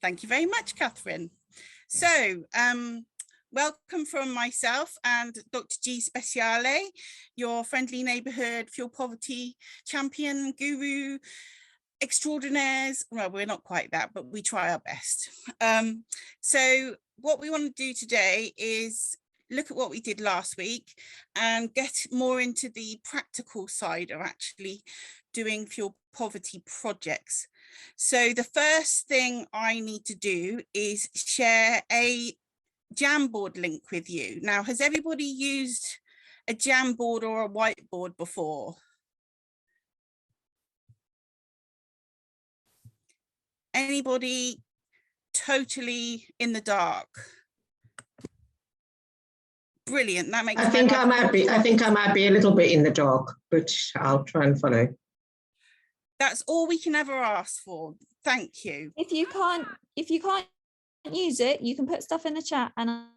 Thank you very much, Catherine. So, welcome from myself and Dr. G Speciale, your friendly neighbourhood fuel poverty champion, guru, extraordinaires. Well, we're not quite that, but we try our best. So what we want to do today is look at what we did last week and get more into the practical side of actually doing fuel poverty projects. So the first thing I need to do is share a Jamboard link with you. Now, has everybody used a Jamboard or a whiteboard before? Anybody totally in the dark? Brilliant. That makes I think I might be a little bit in the dark, but I'll try and follow. That's all we can ever ask for. Thank you. If you can't use it, you can put stuff in the chat and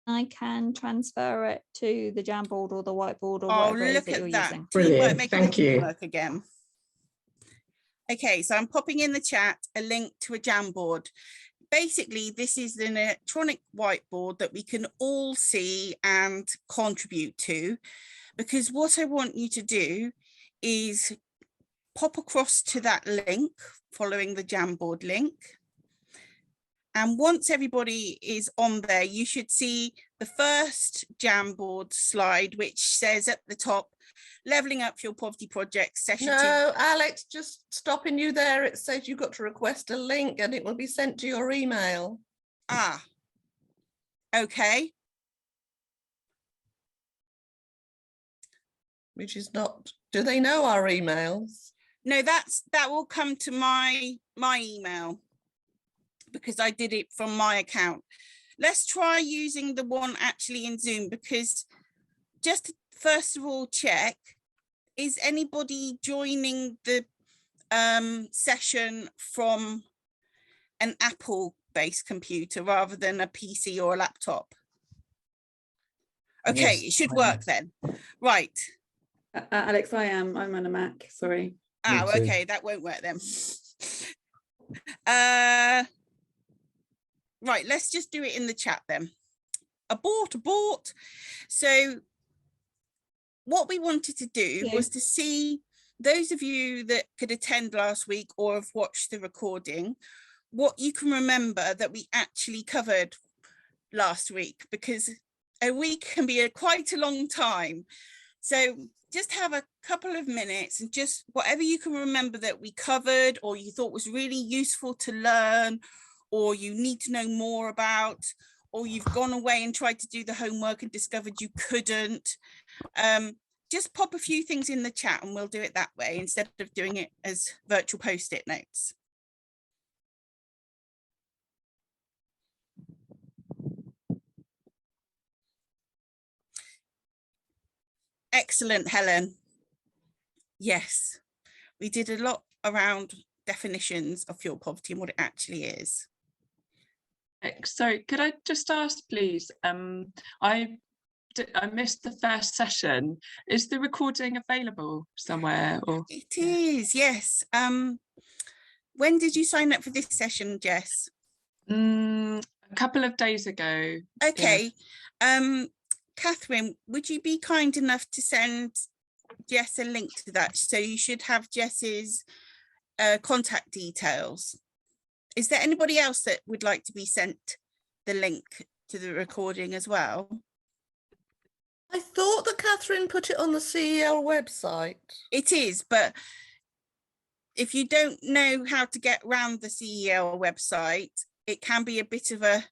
I can transfer it to the Jamboard or the whiteboard or whatever it is that you're using. Brilliant. Thank you. Again. Okay, so I'm popping in the chat a link to a Jamboard. Basically, this is an electronic whiteboard that we can all see and contribute to, because what I want you to do is pop across to that link following the Jamboard link. And once everybody is on there, you should see the first Jamboard slide, which says at the top, Levelling Up Fuel Poverty Project session 2. No, Alex, just stopping you there. It says you've got to request a link and it will be sent to your email. Ah, okay. Which is not, do they know our emails? No, that will come to my email because I did it from my account. Let's try using the one actually in Zoom, because just first of all, check, is anybody joining the session from an Apple-based computer rather than a PC or a laptop? Okay, yes, it should work then. Right. Alex, I'm on a Mac, sorry. Oh, okay, that won't work then. Right, let's just do it in the chat then. Abort. So what we wanted to do was to see those of you that could attend last week or have watched the recording, what you can remember that we actually covered last week, because a week can be quite a long time. So just have a couple of minutes and just whatever you can remember that we covered or you thought was really useful to learn or you need to know more about, or you've gone away and tried to do the homework and discovered you couldn't. Just pop a few things in the chat and we'll do it that way instead of doing it as virtual post-it notes. Excellent, Helen. Yes, we did a lot around definitions of fuel poverty and what it actually is. Sorry, could I just ask, please? I missed the first session. Is the recording available somewhere? Or it is, yes. When did you sign up for this session, Jess? A couple of days ago. Okay. Yeah. Catherine, would you be kind enough to send Jess a link to that? So you should have Jess's contact details. Is there anybody else that would like to be sent the link to the recording as well? I thought that Catherine put it on the CEL website. It is, but if you don't know how to get around the CEL website, it can be a bit of a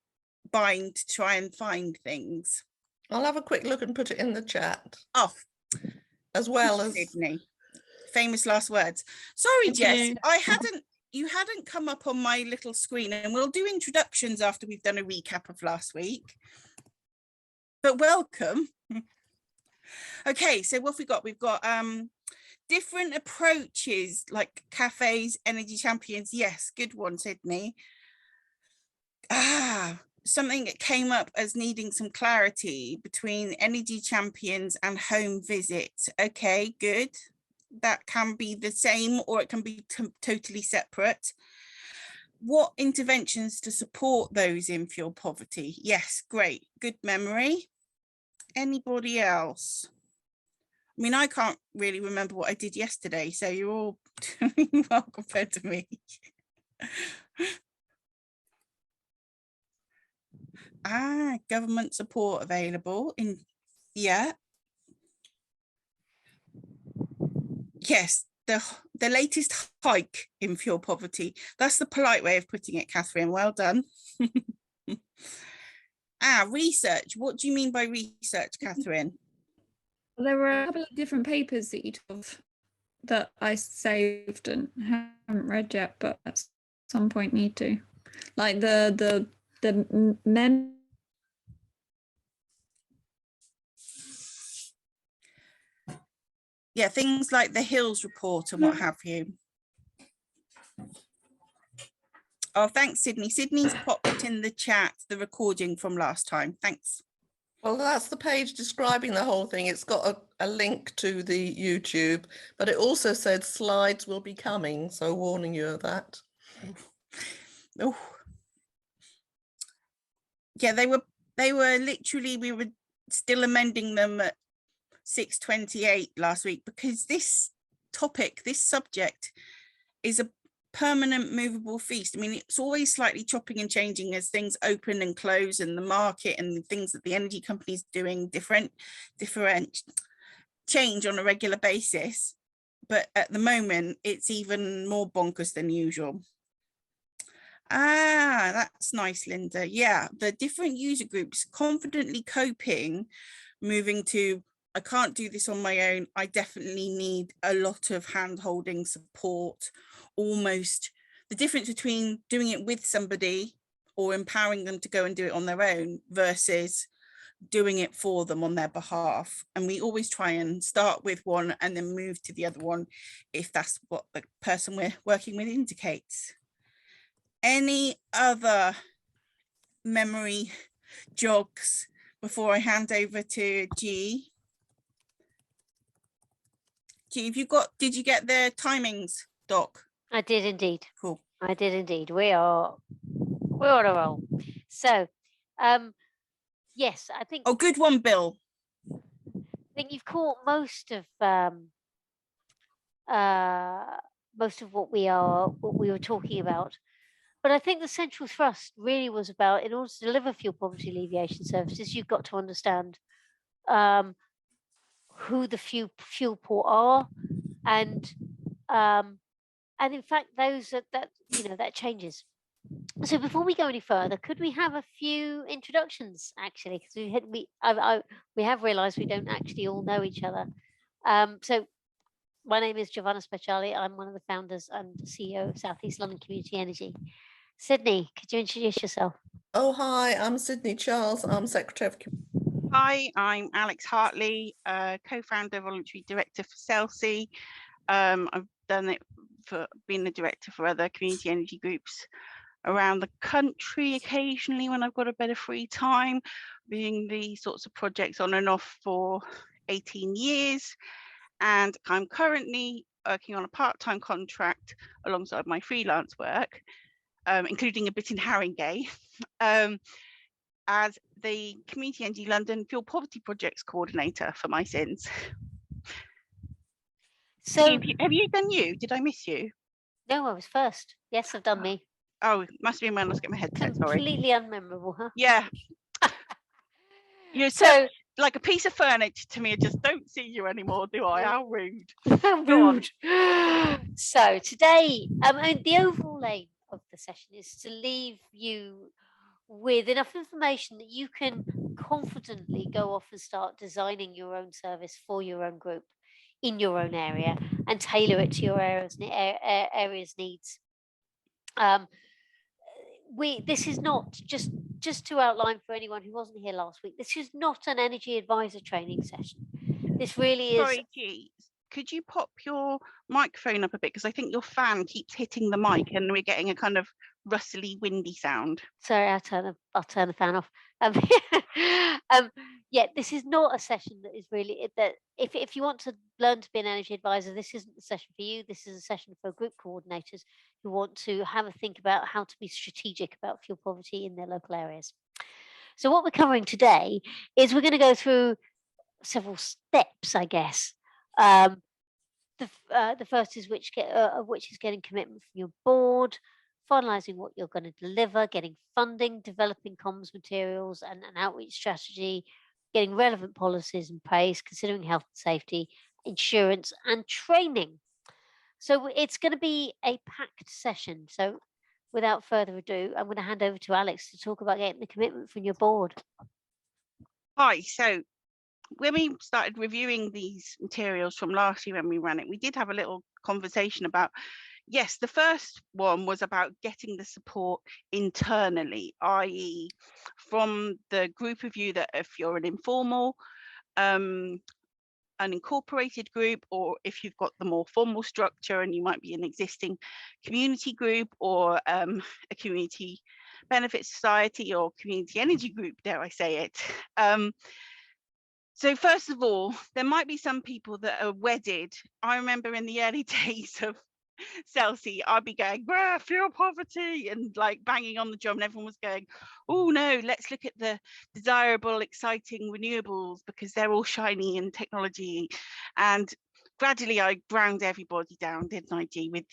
bind to try and find things. I'll have a quick look and put it in the chat. Oh, as well as Sydney. Famous last words. Sorry, Jess, you hadn't come up on my little screen, and we'll do introductions after we've done a recap of last week. But welcome. Okay, so what have we got? We've got different approaches like cafes, energy champions. Yes, good one, Sydney. Something that came up as needing some clarity between energy champions and home visits. Okay, good. That can be the same or it can be totally separate. what interventions to support those in fuel poverty? Yes, great, good memory. Anybody else? I mean, I can't really remember what I did yesterday, so you're all doing well compared to me. Government support available in, yeah. Yes, the latest hike in fuel poverty. That's the polite way of putting it, Catherine. Well done. Research. What do you mean by research, Catherine? There were a couple of different papers that you took that I saved and haven't read yet, but at some point need to. Like the mem. Yeah, things like the Hills report and what have you. Oh, thanks, Sydney. Sydney's popped in the chat the recording from last time. Thanks. Well, that's the page describing the whole thing. It's got a link to the YouTube, but it also said slides will be coming, so warning you of that. Oh, yeah, they were literally, we were still amending them at 6:28 last week, because this topic, this subject is a permanent movable feast. I mean, it's always slightly chopping and changing as things open and close, and the market and the things that the energy companies doing different change on a regular basis. But at the moment, it's even more bonkers than usual. That's nice, Linda. Yeah, the different user groups confidently coping, moving to, I can't do this on my own. I definitely need a lot of hand-holding support. Almost the difference between doing it with somebody or empowering them to go and do it on their own versus doing it for them on their behalf. And we always try and start with one and then move to the other one if that's what the person we're working with indicates. Any other memory jogs before I hand over to G? G, have you got, did you get the timings, Doc? I did indeed. Cool. I did indeed. We're on a roll. So, yes, I think. Oh, good one, Bill. I think you've caught most of what we were talking about. But I think the central thrust really was about, in order to deliver fuel poverty alleviation services, you've got to understand who the fuel poor are, and in fact those that changes. So before we go any further, could we have a few introductions, actually, because we have realized we don't actually all know each other. So my name is Giovanna Speciali. I'm one of the founders and CEO of South East London Community Energy. Sydney, could you introduce yourself? Oh, hi, I'm Sydney Charles. I'm Secretary of Community. Hi, I'm Alex Hartley, co-founder, voluntary director for CELSI. I've done it for being the director for other community energy groups around the country occasionally when I've got a bit of free time, doing these sorts of projects on and off for 18 years. And I'm currently working on a part-time contract alongside my freelance work, including a bit in Haringey, as the Community Energy London Fuel Poverty Projects Coordinator for my sins. So have you done you? Did I miss you? No, I was first. Yes, I've done me. Oh, it must be when I was getting my headset, sorry. Completely unmemorable, huh? Yeah. You're so like a piece of furniture to me. I just don't see you anymore, do I? How rude. Rude. So today, the overall aim of the session is to leave you with enough information that you can confidently go off and start designing your own service for your own group in your own area and tailor it to your area's needs. This is not just to outline for anyone who wasn't here last week. This is not an energy advisor training session. This really is. Sorry, G, could you pop your microphone up a bit, because I think your fan keeps hitting the mic and we're getting a kind of rustly, windy sound. Sorry, I'll turn the fan off. Yeah, this is not a session that is really that. If you want to learn to be an energy advisor, this isn't the session for you. This is a session for group coordinators who want to have a think about how to be strategic about fuel poverty in their local areas. So what we're covering today is we're going to go through several steps, I guess. The first is which is getting commitment from your board, finalising what you're going to deliver, getting funding, developing comms materials and an outreach strategy, getting relevant policies in place, considering health and safety, insurance and training. So it's going to be a packed session. So without further ado, I'm going to hand over to Alex to talk about getting the commitment from your board. Hi, so when we started reviewing these materials from last year when we ran it, we did have a little conversation about, yes, the first one was about getting the support internally, i.e. from the group of you that if you're an informal, unincorporated group, or if you've got the more formal structure and you might be an existing community group or a community benefit society or community energy group, dare I say it. So first of all, there might be some people that are wedded. I remember in the early days of Celsi, I'd be going, fuel poverty, and like banging on the drum, and everyone was going, oh no, let's look at the desirable, exciting renewables because they're all shiny in technology. And gradually I ground everybody down, didn't I, G, with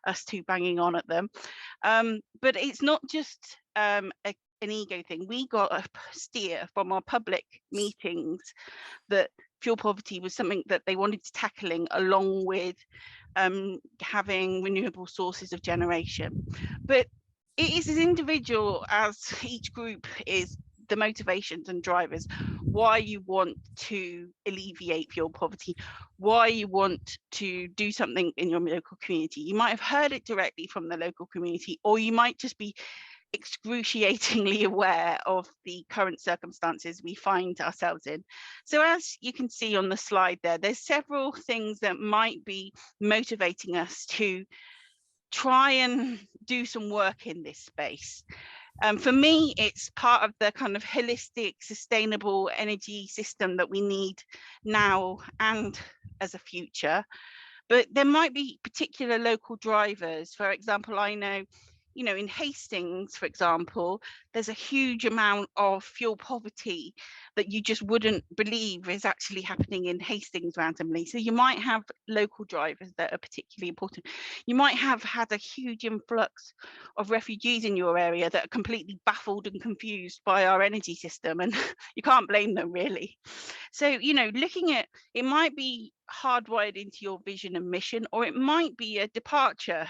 us two banging on at them. But it's not just an ego thing. We got a steer from our public meetings that fuel poverty was something that they wanted to tackling along with having renewable sources of generation. But it is as individual as each group is the motivations and drivers, why you want to alleviate fuel poverty, why you want to do something in your local community. You might have heard it directly from the local community, or you might just be excruciatingly aware of the current circumstances we find ourselves in. So as you can see on the slide there, there's several things that might be motivating us to try and do some work in this space. For me, it's part of the kind of holistic, sustainable energy system that we need now and as a future. But there might be particular local drivers. For example, I know, you know, in Hastings, for example, there's a huge amount of fuel poverty that you just wouldn't believe is actually happening in Hastings randomly. So you might have local drivers that are particularly important. You might have had a huge influx of refugees in your area that are completely baffled and confused by our energy system, and you can't blame them really. So, you know, looking at it might be hardwired into your vision and mission, or it might be a departure.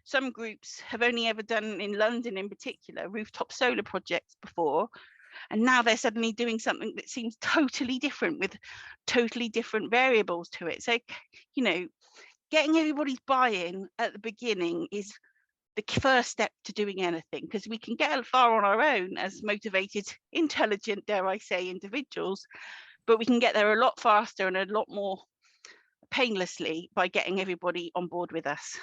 Some groups have only ever done, in London in particular, rooftop solar projects before, and now they're suddenly doing something that seems totally different with totally different variables to it. So, you know, getting everybody's buy-in at the beginning is the first step to doing anything, because we can get far on our own as motivated, intelligent, dare I say, individuals, but we can get there a lot faster and a lot more painlessly by getting everybody on board with us.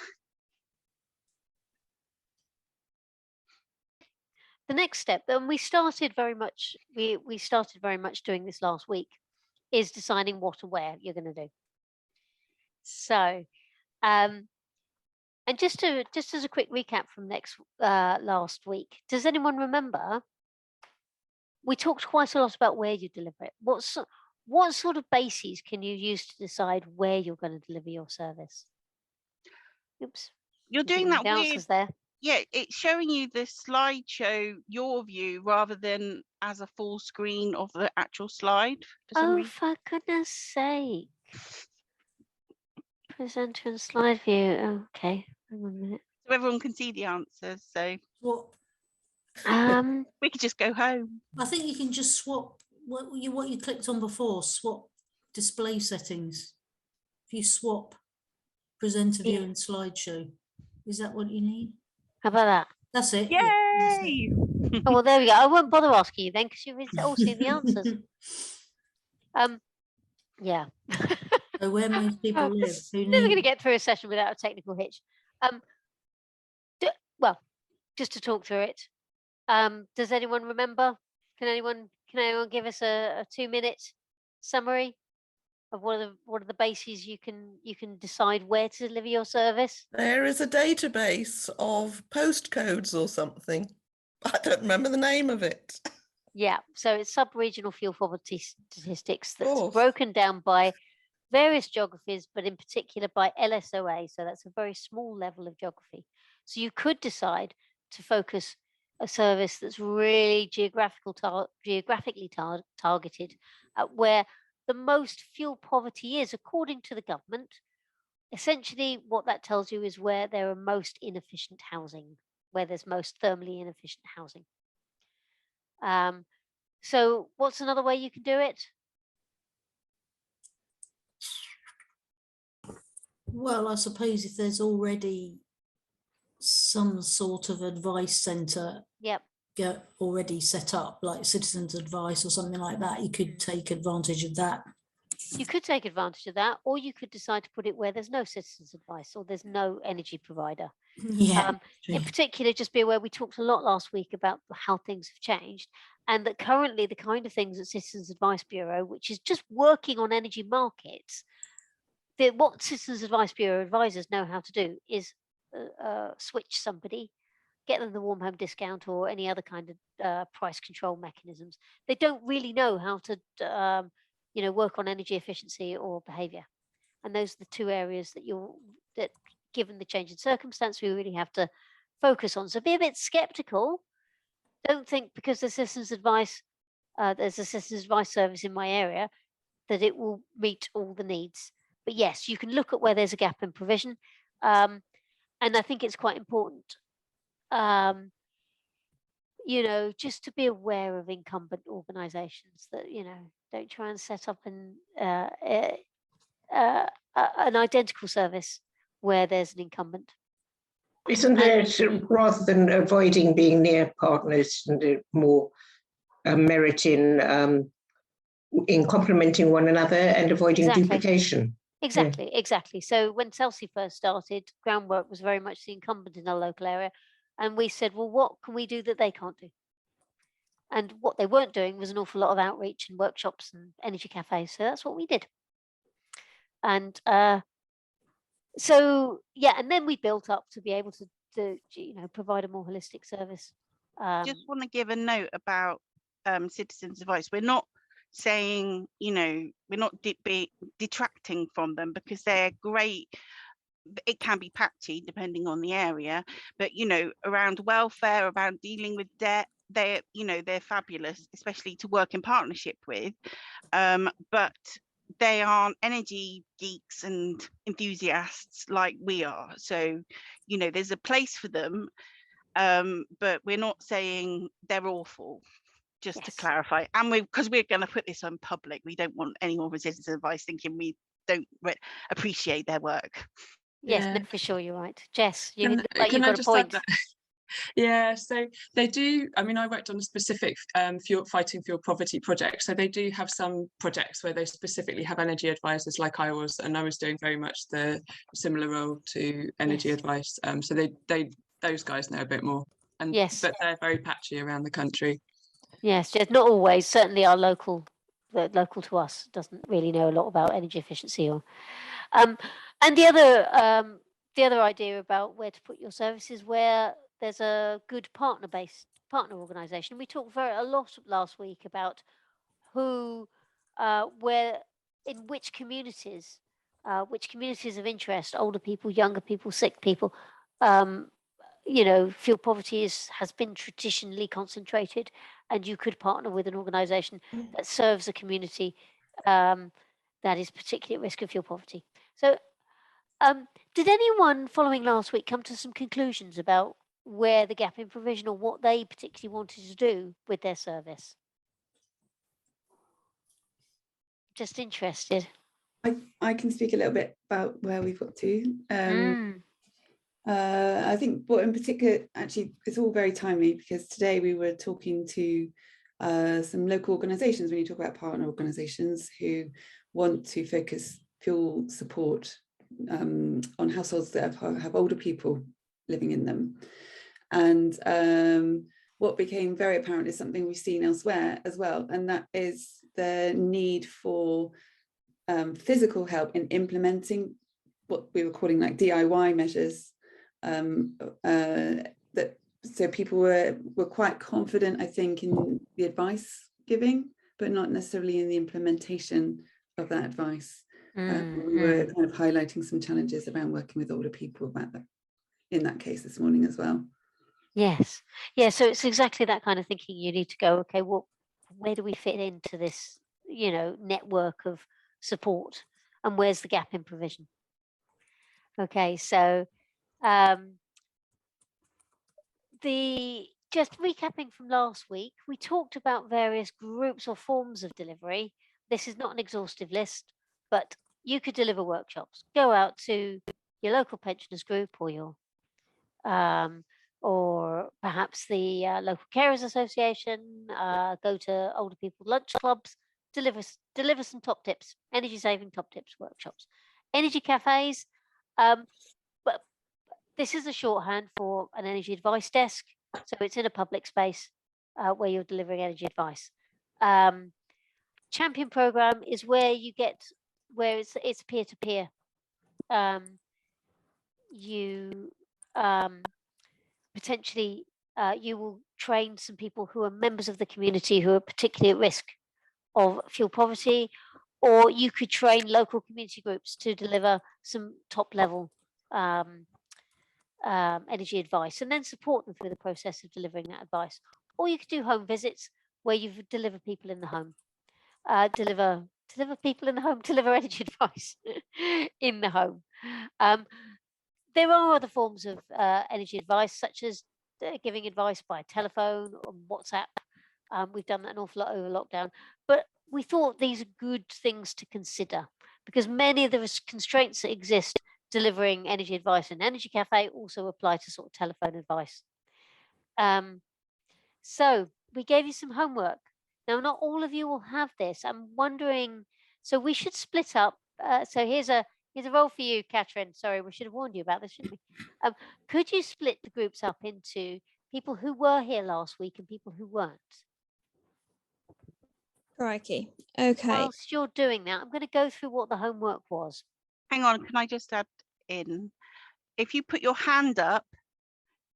The next step, and we started very much doing this last week, is deciding what and where you're going to do. So, and just as a quick recap from last week, does anyone remember? We talked quite a lot about where you deliver it. What sort of bases can you use to decide where you're going to deliver your service? Oops. You're doing that weird there. Yeah, it's showing you the slideshow, your view, rather than as a full screen of the actual slide. For goodness sake. Presenter and slide view. Okay, hang on a minute. So everyone can see the answers. So what? We could just go home. I think you can just swap what you clicked on before. Swap display settings. If you swap presenter view and slideshow, is that what you need? How about that? That's it. Yay! Yeah, that's it. Oh well, there we go. I won't bother asking you then because you've all seen the answers. Yeah. So where most people live. Never going to get through a session without a technical hitch. Well, just to talk through it. Does anyone remember? Can anyone give us a 2-minute summary of what are the bases you can decide where to deliver your service? There is a database of postcodes or something. I don't remember the name of it. Yeah, so it's sub-regional fuel poverty statistics that's course. broken down by various geographies, but in particular by LSOA. So that's a very small level of geography. So you could decide to focus a service that's really geographically targeted at where the most fuel poverty is, according to the government. Essentially, what that tells you is where there are most inefficient housing, where there's most thermally inefficient housing. So what's another way you can do it? Well, I suppose if there's already some sort of advice centre Yep. already set up, like citizens advice or something like that, you could take advantage of that. You could take advantage of that, or you could decide to put it where there's no citizens advice or there's no energy provider. Yeah. In particular, just be aware, we talked a lot last week about how things have changed, and that currently the kind of things that Citizens Advice Bureau, which is just working on energy markets, what Citizens Advice Bureau advisors know how to do is switch somebody, get them the warm home discount or any other kind of price control mechanisms. They don't really know how to work on energy efficiency or behavior. And those are the two areas that given the change in circumstance, we really have to focus on. So be a bit skeptical. Don't think because there's a citizens advice service in my area that it will meet all the needs. But yes, you can look at where there's a gap in provision. And I think it's quite important, just to be aware of incumbent organisations that, don't try and set up an identical service where there's an incumbent. Isn't there, rather than avoiding being near partners, and more merit in complementing one another and avoiding duplication? Exactly. So when Chelsea first started, groundwork was very much the incumbent in our local area. And we said, well, what can we do that they can't do? And what they weren't doing was an awful lot of outreach and workshops and energy cafes. So that's what we did. And and then we built up to be able to provide a more holistic service. Just want to give a note about citizens advice. We're not saying, we're not detracting from them, because they're great. It can be patchy depending on the area, but around welfare, around dealing with debt, they're fabulous, especially to work in partnership with. But they aren't energy geeks and enthusiasts like we are. So there's a place for them, but we're not saying they're awful. Just to clarify, and because we're going to put this on public, we don't want anyone with citizens advice thinking we don't appreciate their work. Yes, no, for sure, you're right. Jess, you've got a point. Yeah, so they do. I mean, I worked on a specific fighting fuel poverty project. So they do have some projects where they specifically have energy advisors, like I was, and I was doing very much the similar role to energy advice. So those guys know a bit more, but they're very patchy around the country. Yes, Jess, not always. Certainly, our local to us doesn't really know a lot about energy efficiency or. And the other idea about where to put your services, where there's a good partner organisation. We talked a lot last week about in which communities of interest, older people, younger people, sick people, fuel poverty has been traditionally concentrated, and you could partner with an organisation that serves a community that is particularly at risk of fuel poverty. So did anyone following last week come to some conclusions about where the gap in provision or what they particularly wanted to do with their service? Just interested. I can speak a little bit about where we've got to. I think what in particular, actually, it's all very timely, because today we were talking to some local organisations, when you talk about partner organisations, who want to focus fuel support on households that have older people living in them. And what became very apparent is something we've seen elsewhere as well, and that is the need for physical help in implementing what we were calling like DIY measures, so people were quite confident, I think, in the advice giving, but not necessarily in the implementation of that advice. We were kind of highlighting some challenges around working with older people about that in that case this morning as well. Yes. Yeah. So it's exactly that kind of thinking. You need to go, okay, well, where do we fit into this, network of support, and where's the gap in provision? Okay. So, just recapping from last week, we talked about various groups or forms of delivery. This is not an exhaustive list, but you could deliver workshops. Go out to your local pensioners group or your or perhaps the local carers association, go to older people lunch clubs, deliver some top tips, energy saving top tips workshops, energy cafes. But this is a shorthand for an energy advice desk, so it's in a public space where you're delivering energy advice. Champion program is where it's peer to peer. You potentially you will train some people who are members of the community who are particularly at risk of fuel poverty, or you could train local community groups to deliver some top level energy advice and then support them through the process of delivering that advice. Or you could do home visits where you deliver people in the home, deliver energy advice in the home. There are other forms of energy advice, such as giving advice by telephone or WhatsApp. We've done that an awful lot over lockdown, but we thought these are good things to consider because many of the constraints that exist delivering energy advice in an energy cafe also apply to sort of telephone advice. So we gave you some homework. Now, not all of you will have this. I'm wondering, so we should split up. So here's a role for you, Catherine. Sorry, we should have warned you about this, shouldn't we? Could you split the groups up into people who were here last week and people who weren't? Crikey. Okay. Whilst you're doing that, I'm going to go through what the homework was. Hang on, can I just add in? If you put your hand up,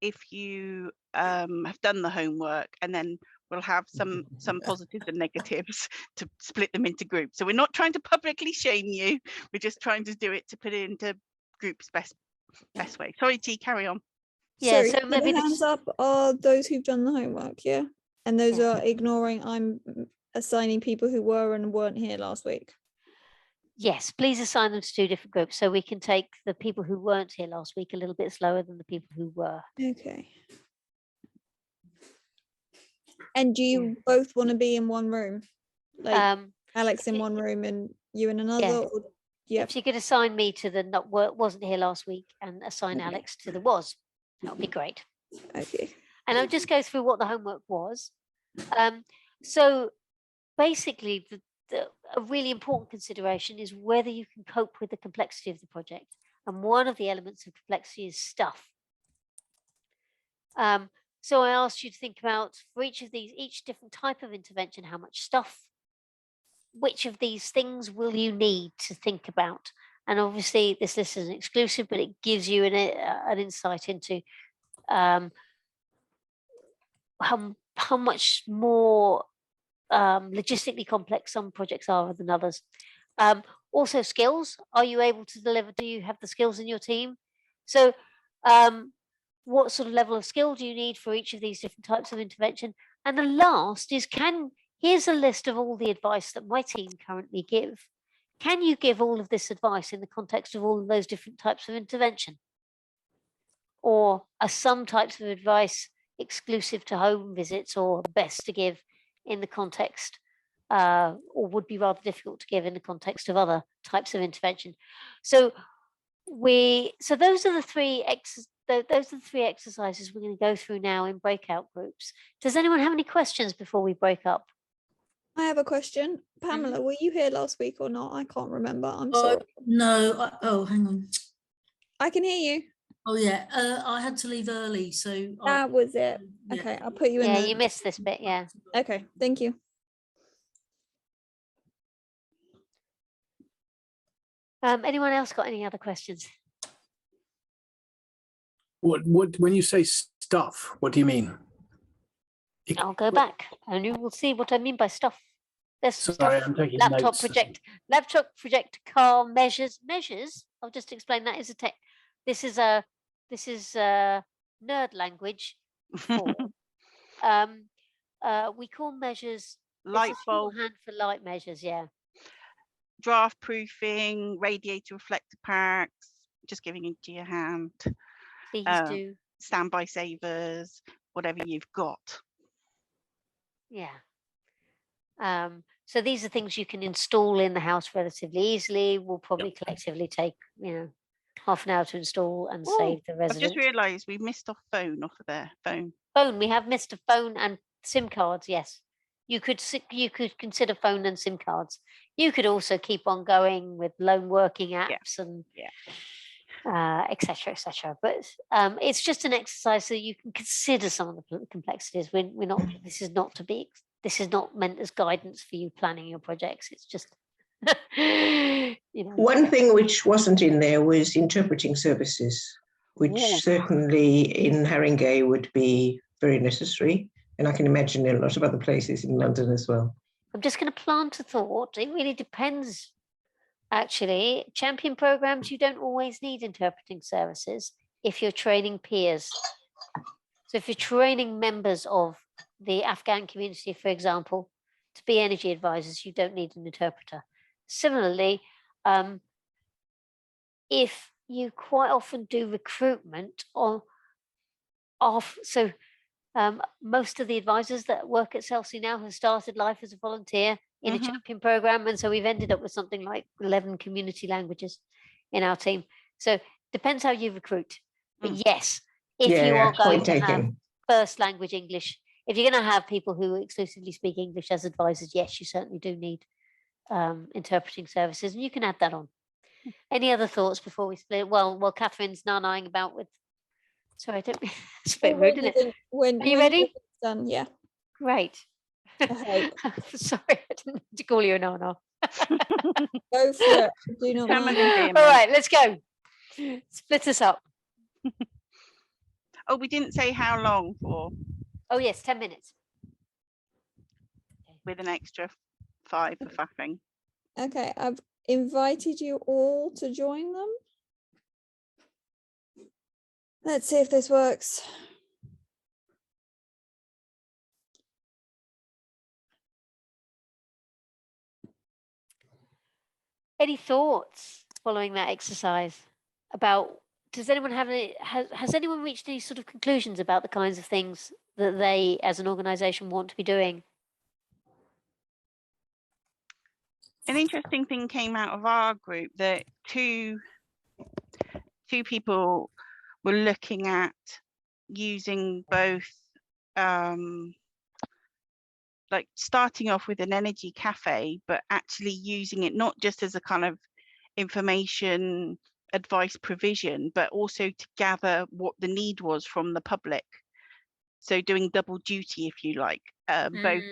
if you have done the homework, and then we'll have some positives and negatives to split them into groups. So we're not trying to publicly shame you. We're just trying to do it to put it into groups best way. Sorry, T, carry on. Yeah, so maybe the hands up are those who've done the homework, yeah? And those are ignoring I'm assigning people who were and weren't here last week. Yes, please assign them to two different groups so we can take the people who weren't here last week a little bit slower than the people who were. Okay. And do you both want to be in one room? Like Alex in one room and you in another? Yeah. Or, yeah. If you could assign me to the wasn't here last week and assign Alex to the was, that would be great. Okay. And I'll just go through what the homework was. So basically, a really important consideration is whether you can cope with the complexity of the project. And one of the elements of complexity is stuff. So I asked you to think about for each different type of intervention, how much stuff, which of these things will you need to think about? And obviously this list isn't exclusive, but it gives you an insight into how much more logistically complex some projects are than others. Also skills, are you able to deliver? Do you have the skills in your team? So what sort of level of skill do you need for each of these different types of intervention? And the last is here's a list of all the advice that my team currently give. Can you give all of this advice in the context of all of those different types of intervention? Or are some types of advice exclusive to home visits or best to give in the context or would be rather difficult to give in the context of other types of intervention? So those are the three exercises we're going to go through now in breakout groups. Does anyone have any questions before we break up? I have a question. Pamela, were you here last week or not? I can't remember. I'm sorry. No. Hang on. I can hear you. Oh yeah. I had to leave early, so that was it. Yeah. Okay, I'll put you in. Yeah, you missed this bit. Yeah. Okay, thank you. Anyone else got any other questions? What when you say stuff, what do you mean? I'll go back and you will see what I mean by stuff. There's Sorry, stuff, I'm taking laptop notes. project, car, measures. I'll just explain that as a tech. This is nerd language for we call measures Light bulb, shorthand for light measures, yeah. draft proofing, radiator reflector packs, just giving into your hand. Please do. Standby savers, whatever you've got. Yeah. So these are things you can install in the house relatively easily. Will probably collectively take, half an hour to install and save the I've residents. just realised we've missed off phone off of there. Phone. We have missed a phone and SIM cards. Yes, you could consider phone and SIM cards. You could also keep on going with lone working apps and etc. etc. But it's just an exercise so you can consider some of the complexities. We're not. This is not meant as guidance for you planning your projects. It's just One thing which wasn't in there was interpreting services, which certainly in Haringey would be very necessary. And I can imagine in a lot of other places in London as well. I'm just going to plant a thought. It really depends. Actually, champion programs, you don't always need interpreting services if you're training peers. So if you're training members of the Afghan community, for example, to be energy advisors, you don't need an interpreter. Similarly, if you quite often do recruitment most of the advisors that work at Chelsea now have started life as a volunteer in a champion program, and so we've ended up with something like 11 community languages in our team. So depends how you recruit. But yes, if you are going to have first language English, if you're going to have people who exclusively speak English as advisors, yes, you certainly do need interpreting services, and you can add that on. Any other thoughts before we split? Well, Catherine's nana-ing about with. Sorry, I don't. It's a bit rude, isn't it? Are you ready? Done, yeah. Great. Sorry, I didn't mean to call you a nana. Go for it. Do not mind. All right, let's go. Split us up. Oh, we didn't say how long for. Oh yes, 10 minutes. With an extra 5 for faffing. Okay, I've invited you all to join them. Let's see if this works. Any thoughts following that exercise about, does anyone have any, has anyone reached any sort of conclusions about the kinds of things that they as an organisation want to be doing? An interesting thing came out of our group that two people were looking at using both like starting off with an energy cafe, but actually using it not just as a kind of information advice provision, but also to gather what the need was from the public. So doing double duty, if you like, both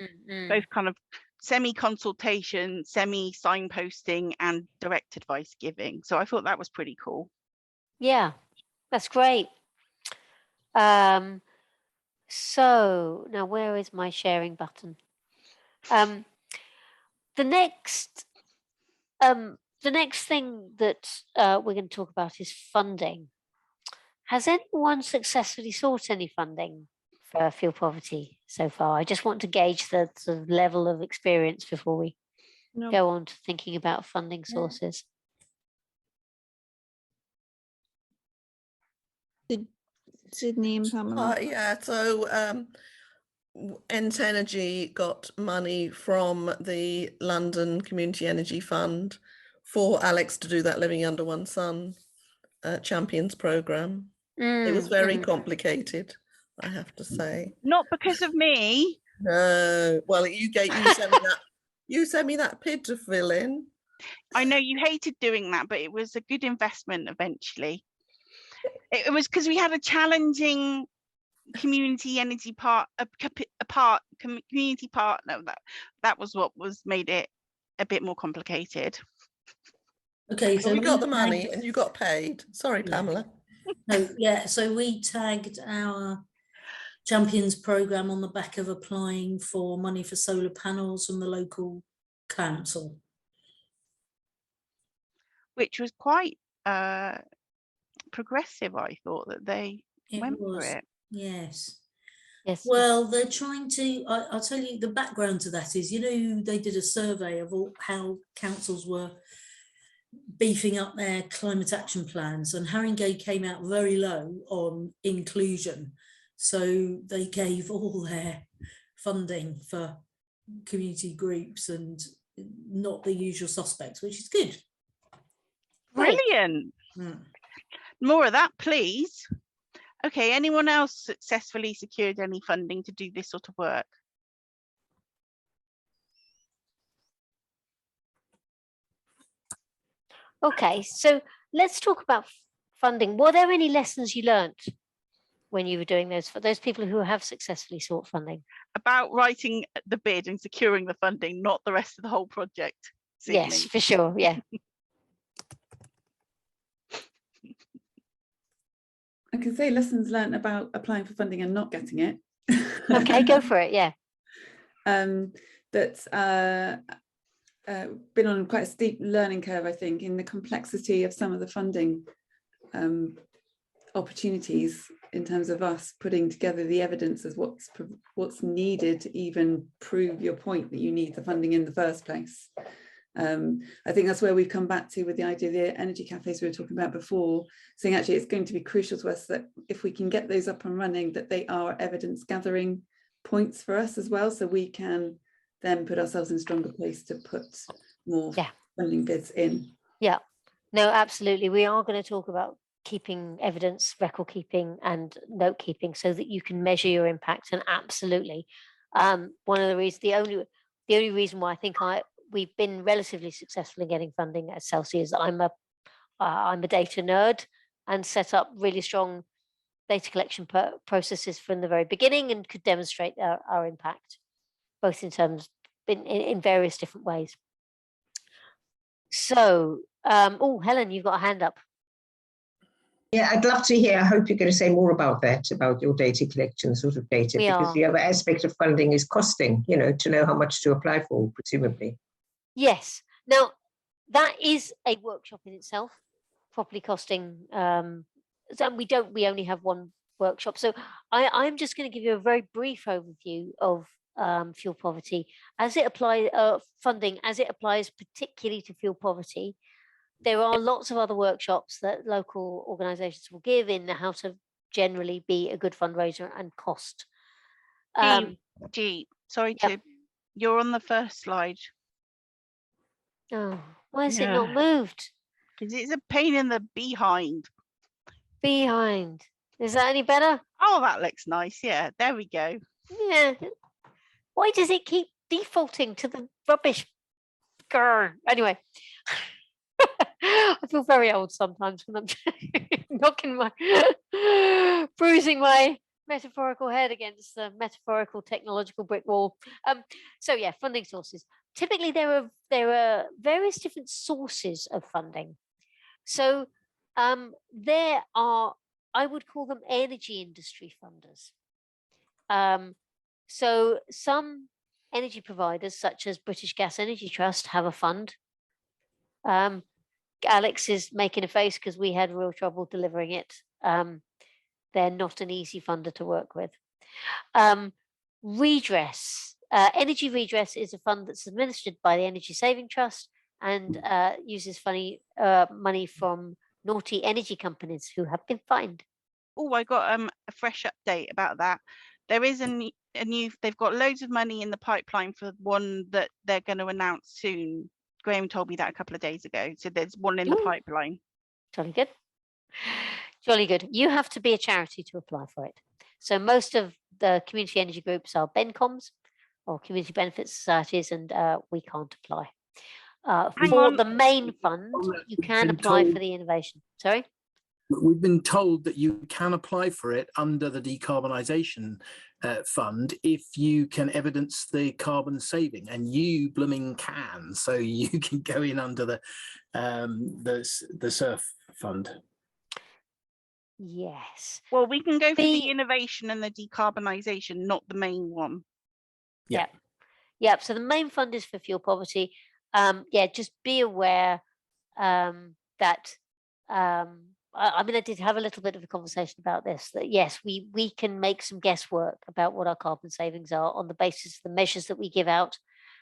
kind of semi-consultation, semi-signposting and direct advice giving. So I thought that was pretty cool. Yeah, that's great. So now where is my sharing button? The next thing that we're going to talk about is funding. Has anyone successfully sought any funding for fuel poverty so far? I just want to gauge the sort of level of experience before we go on to thinking about funding sources. Sydney and Pamela. So Ent Energy got money from the London Community Energy Fund for Alex to do that Living Under One Sun Champions programme. It was very complicated, I have to say. Not because of me. No, well, you sent me that PID to fill in. I know you hated doing that, but it was a good investment eventually. It was because we had a challenging community energy community partner. That was what made it a bit more complicated. Okay, so we got the tagged- money and you got paid. Sorry, Yeah. Pamela. No, yeah, so we tagged our Champions programme on the back of applying for money for solar panels from the local council. Which was quite progressive, I thought, that they went for it. Yes. Yes. Well, they're trying to, I'll tell you the background to that is, you know, they did a survey of how councils were beefing up their climate action plans, and Haringey came out very low on inclusion. So they gave all their funding for community groups and not the usual suspects, which is good. Brilliant. More of that, please. Okay, anyone else successfully secured any funding to do this sort of work? Okay, so let's talk about funding. Were there any lessons you learnt when you were doing those, for those people who have successfully sought funding? About writing the bid and securing the funding, not the rest of the whole project. Yes, for sure, yeah. I can say lessons learned about applying for funding and not getting it. Okay, go for it, yeah. That's been on quite a steep learning curve, I think, in the complexity of some of the funding opportunities, in terms of us putting together the evidence as what's needed to even prove your point that you need the funding in the first place. I think that's where we've come back to with the idea of the energy cafes we were talking about before, saying actually it's going to be crucial to us that if we can get those up and running, that they are evidence gathering points for us as well, so we can then put ourselves in a stronger place to put more funding bids in. Yeah, no, absolutely. We are going to talk about keeping evidence, record keeping and note keeping so that you can measure your impact. And absolutely, one of the reasons, the only reason why I think we've been relatively successful in getting funding at Celsius is I'm a data nerd and set up really strong data collection processes from the very beginning and could demonstrate our impact, both in terms in various different ways. So, oh, Helen, you've got a hand up. Yeah, I'd love to hear. I hope you're going to say more about that, about your data collection sort of data, because the other aspect of funding is costing, you know, to know how much to apply for, presumably. Yes. Now, that is a workshop in itself, properly costing. And we only have one workshop. So I'm just going to give you a very brief overview of fuel poverty as it applies, funding as it applies particularly to fuel poverty. There are lots of other workshops that local organisations will give in how to generally be a good fundraiser and cost. Sorry to, you're on the first slide. Oh, why is it not moved? Because it's a pain in the behind. Behind. Is that any better? Oh, that looks nice. Yeah, there we go. Yeah. Why does it keep defaulting to the rubbish? Grr. Anyway. I feel very old sometimes when I'm bruising my metaphorical head against the metaphorical technological brick wall. So yeah, funding sources. Typically, there are various different sources of funding. So there are, I would call them energy industry funders. So some energy providers, such as British Gas Energy Trust, have a fund. Alex is making a face because we had real trouble delivering it. They're not an easy funder to work with. Redress. Energy Redress is a fund that's administered by the Energy Saving Trust and uses money from naughty energy companies who have been fined. Oh, I got a fresh update about that. There is a new, they've got loads of money in the pipeline for one that they're going to announce soon. Graham told me that a couple of days ago. So there's one in the pipeline. Jolly good. Jolly good. You have to be a charity to apply for it. So most of the community energy groups are BENCOMs or community benefit societies, and we can't apply. For the main fund, you can apply for the innovation. Sorry? We've been told that you can apply for it under the decarbonisation fund if you can evidence the carbon saving, and you blooming can. So you can go in under the SURF fund. Yes. Well, we can go for the innovation and the decarbonisation, not the main one. Yeah. Yep. So the main fund is for fuel poverty. Yeah, just be aware that I mean, I did have a little bit of a conversation about this, that yes, we can make some guesswork about what our carbon savings are on the basis of the measures that we give out.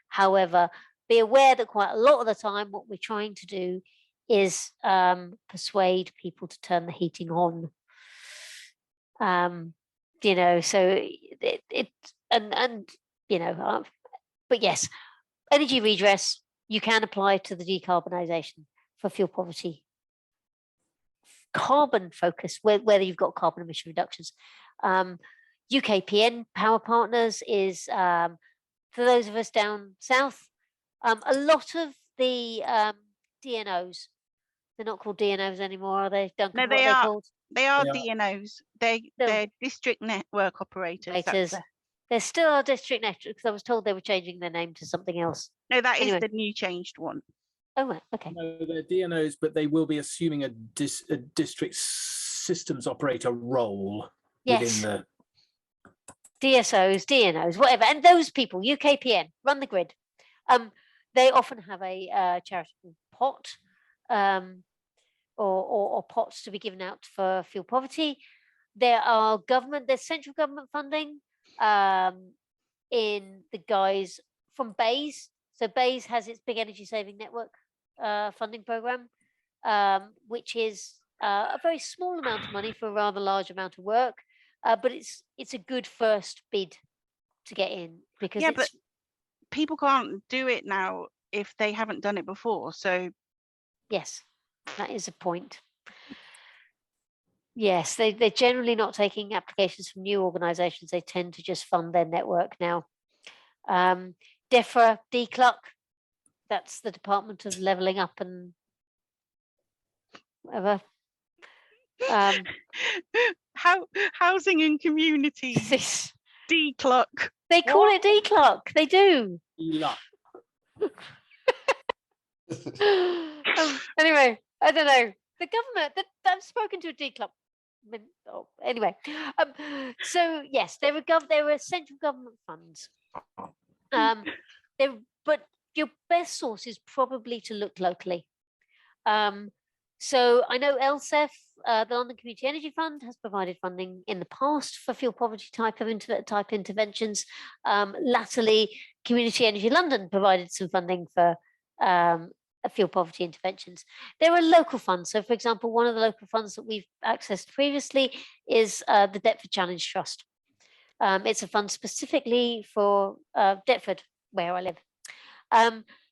However, be aware that quite a lot of the time what we're trying to do is persuade people to turn the heating on. You know, so and you know, but yes, energy redress, you can apply to the decarbonisation for fuel poverty. Carbon focus, whether you've got carbon emission reductions. UKPN Power Partners is, for those of us down south, a lot of the DNOs, they're not called DNOs anymore, are they? Duncan, No, they what are. called? They are DNOs. They're district network operators. They're still our district network, because I was told they were changing their name to something else. No, that is the new changed one. Oh, right, okay. No, they're DNOs, but they will be assuming a district systems operator role within the DSOs, DNOs, whatever. And those people, UKPN, run the grid. They often have a charitable pot or pots to be given out for fuel poverty. There's central government funding in the guise from BEIS. So BEIS has its big energy saving network funding program, which is a very small amount of money for a rather large amount of work, but it's a good first bid to get in, because but people can't do it now if they haven't done it before. So yes, that is a point. Yes, they're generally not taking applications from new organisations. They tend to just fund their network now. DEFRA, DCLUC, that's the Department of Levelling Up and whatever. Housing and communities. DCLUC. They call it DCLUC. They do. Anyway, I don't know. The government, I've spoken to a DCLUC. Anyway, so yes, there are central government funds. But your best source is probably to look locally. So I know LSEF, the London Community Energy Fund, has provided funding in the past for fuel poverty type interventions. Latterly, Community Energy London provided some funding for fuel poverty interventions. There are local funds. So, for example, one of the local funds that we've accessed previously is the Deptford Challenge Trust. It's a fund specifically for Deptford, where I live.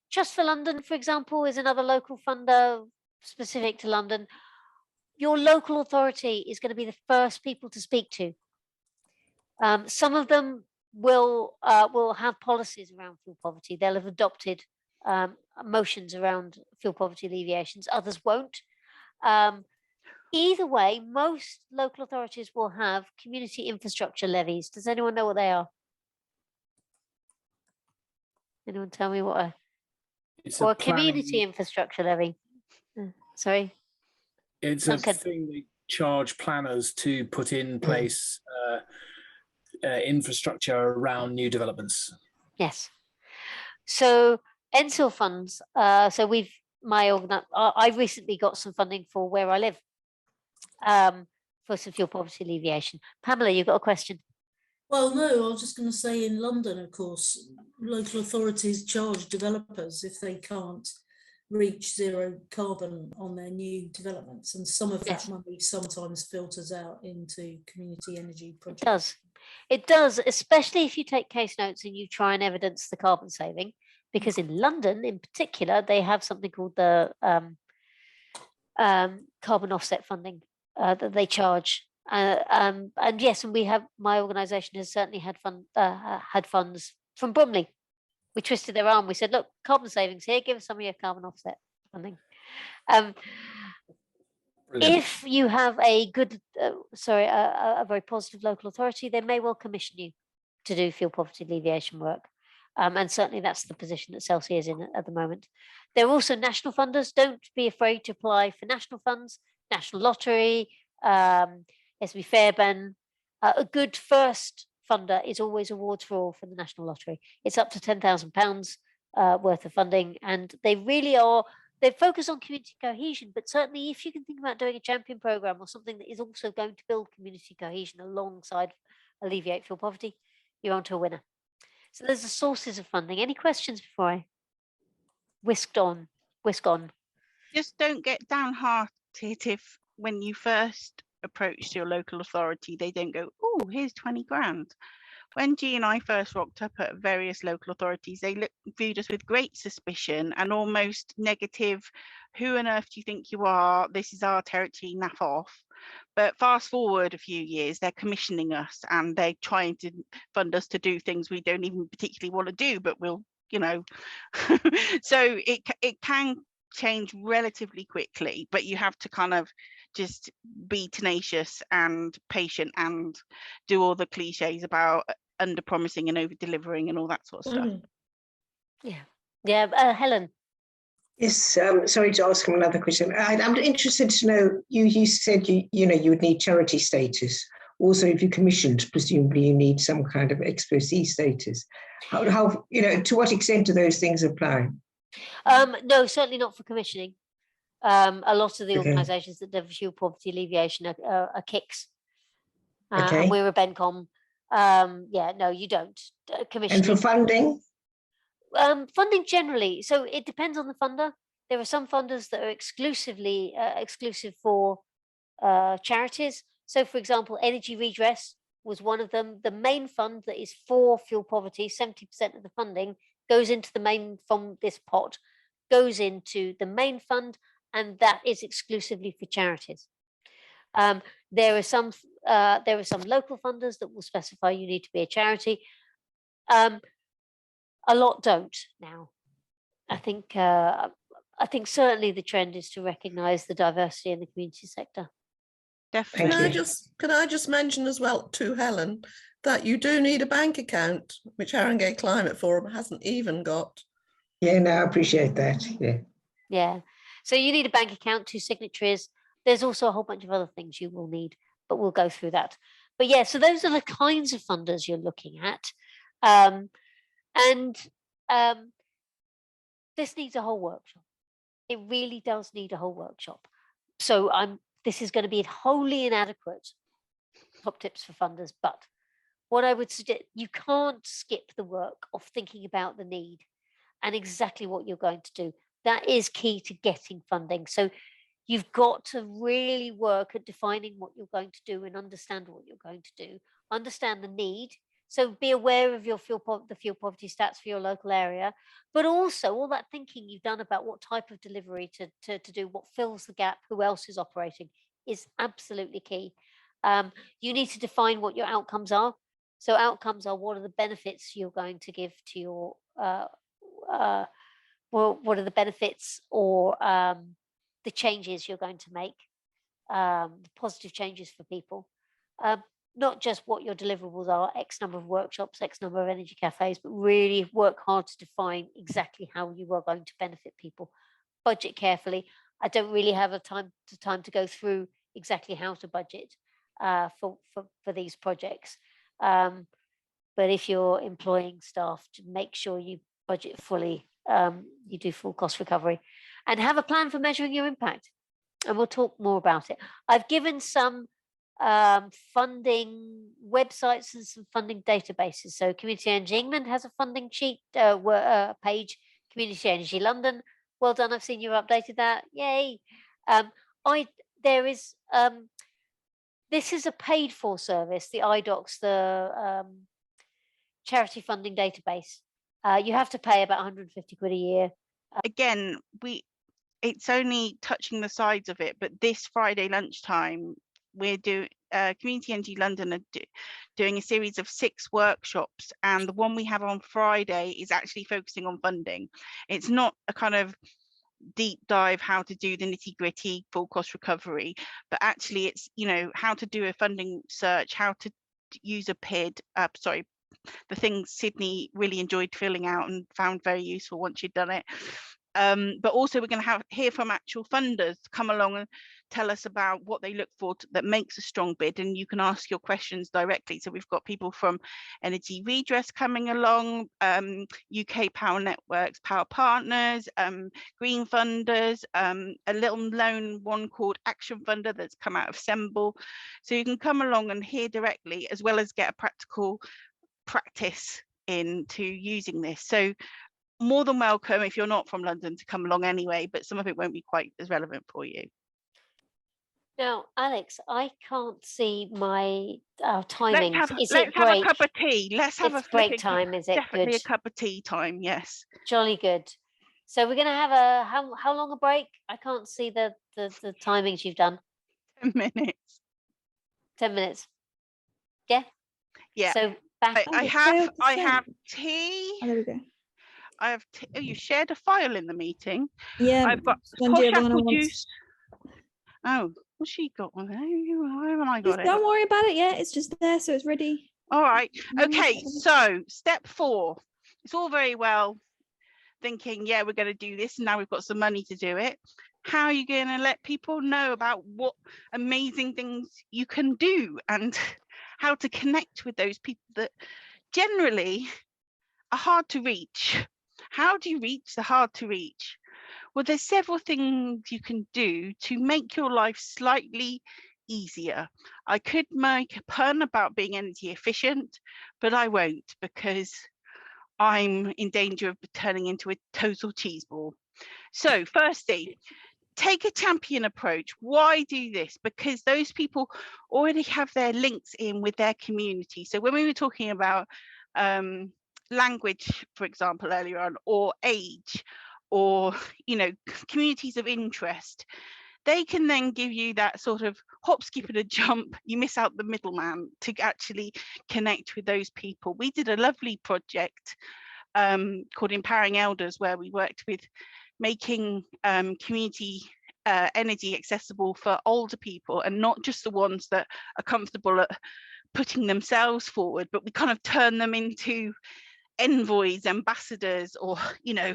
Trust for London, for example, is another local funder specific to London. Your local authority is going to be the first people to speak to. Some of them will have policies around fuel poverty. They'll have adopted motions around fuel poverty alleviations. Others won't. Either way, most local authorities will have community infrastructure levies. Does anyone know what they are? Anyone tell me what a community infrastructure levy? Sorry? It's a thing they charge planners to put in place infrastructure around new developments. Yes. So NSIL funds. So I've recently got some funding for where I live for some fuel poverty alleviation. Pamela, you've got a question? Well, no, I was just going to say in London, of course, local authorities charge developers if they can't reach zero carbon on their new developments, and some of that money sometimes filters out into community energy projects. It does, especially if you take case notes and you try and evidence the carbon saving, because in London in particular, they have something called the carbon offset funding that they charge. And yes, and my organisation has certainly had funds from Bromley. We twisted their arm. We said, look, carbon savings here, give us some of your carbon offset funding. Brilliant. If you have a good, a very positive local authority, they may well commission you to do fuel poverty alleviation work. And certainly that's the position that Chelsea is in at the moment. There are also national funders. Don't be afraid to apply for national funds, national lottery, SB Fairbairn. A good first funder is always Awards for All for the national lottery. It's up to £10,000 worth of funding, and they really are. They focus on community cohesion, but certainly if you can think about doing a champion program or something that is also going to build community cohesion alongside alleviate fuel poverty, you're onto a winner. So there's the sources of funding. Any questions before I whisk on? Just don't get downhearted if when you first approach your local authority, they don't go, oh, here's 20 grand. When G and I first rocked up at various local authorities, they viewed us with great suspicion and almost negative. Who on earth do you think you are? This is our territory, naff off. But fast forward a few years, they're commissioning us and they're trying to fund us to do things we don't even particularly want to do, but we'll, you know. So it can change relatively quickly, but you have to kind of just be tenacious and patient and do all the cliches about under promising and over delivering and all that sort of stuff. Helen. Yes, sorry to ask him another question. I'm interested to know, you said you would need charity status. Also, if you commissioned, presumably you need some kind of exposee status. How to what extent do those things apply? No, certainly not for commissioning. A lot of the organisations that do fuel poverty alleviation are KICs. And we're a BENCOM. No, you don't. Commissioning. And for funding? Funding generally, so it depends on the funder. There are some funders that are exclusive for charities. So, for example, Energy Redress was one of them. The main fund that is for fuel poverty, 70% of the funding goes into the main from this pot, goes into the main fund, and that is exclusively for charities. There are some local funders that will specify you need to be a charity. A lot don't now. I think certainly the trend is to recognise the diversity in the community sector. Definitely. Can I just mention as well to Helen that you do need a bank account, which Haringey Climate Forum hasn't even got. Yeah, no, I appreciate that. Yeah. So you need a bank account, 2 signatories. There's also a whole bunch of other things you will need, but we'll go through that. But yeah, so those are the kinds of funders you're looking at. This needs a whole workshop. It really does need a whole workshop. So this is going to be wholly inadequate top tips for funders, but what I would suggest, you can't skip the work of thinking about the need and exactly what you're going to do. That is key to getting funding. So you've got to really work at defining what you're going to do and understand what you're going to do, understand the need. So be aware of the fuel poverty stats for your local area, but also all that thinking you've done about what type of delivery to do, what fills the gap, who else is operating, is absolutely key. You need to define what your outcomes are. So outcomes are, what are the benefits you're going to give to your, what are the benefits or the changes you're going to make, the positive changes for people. Not just what your deliverables are, X number of workshops, X number of energy cafes, but really work hard to define exactly how you are going to benefit people. Budget carefully. I don't really have a time to go through exactly how to budget for these projects. But if you're employing staff, to make sure you budget fully, you do full cost recovery, and have a plan for measuring your impact. And we'll talk more about it. I've given some funding websites and some funding databases. So Community Energy England has a funding sheet page. Community Energy London, well done. I've seen you've updated that. Yay! This is a paid for service. The IDOCS, the charity funding database. You have to pay about 150 quid a year. Again, it's only touching the sides of it, but this Friday lunchtime, we're doing Community Energy London are doing a series of 6 workshops, and the one we have on Friday is actually focusing on funding. It's not a kind of deep dive how to do the nitty-gritty full cost recovery, but actually it's, you know, how to do a funding search, how to use a PID, the things Sydney really enjoyed filling out and found very useful once you'd done it. But also we're going to hear from actual funders to come along and tell us about what they look for that makes a strong bid, and you can ask your questions directly. So we've got people from Energy Redress coming along, UK Power Networks, Power Partners, Green Funders, a little known one called Action Funder that's come out of Semble. So you can come along and hear directly, as well as get a practical practice into using this. So more than welcome if you're not from London to come along anyway, but some of it won't be quite as relevant for you. Now, Alex, I can't see my timings. Let's have a cup of tea. Let's have a break time. Is it definitely good? A cup of tea time? Yes. Jolly good. So we're going to have a how long a break? I can't see the timings you've done. 10 minutes. 10 minutes. Yeah. Yeah. So back. I have tea. Oh, there we go. I have oh, you shared a file in the meeting. Yeah. I've got posh apple juice. Oh, what's she got on there? Where have I got it? Don't worry about it yet. It's just there, so it's ready. All right. Okay. So step 4. It's all very well thinking, yeah, we're going to do this, and now we've got some money to do it. How are you going to let people know about what amazing things you can do and how to connect with those people that generally are hard to reach? How do you reach the hard to reach? Well, there's several things you can do to make your life slightly easier. I could make a pun about being energy efficient, but I won't, because I'm in danger of turning into a total cheese ball. So firstly, take a champion approach. Why do this? Because those people already have their links in with their community. So when we were talking about language, for example, earlier on, or age, or, you know, communities of interest, they can then give you that sort of hop, skip and a jump. You miss out the middleman to actually connect with those people. We did a lovely project called Empowering Elders, where we worked with making community energy accessible for older people, and not just the ones that are comfortable at putting themselves forward, but we kind of turn them into envoys, ambassadors, or, you know,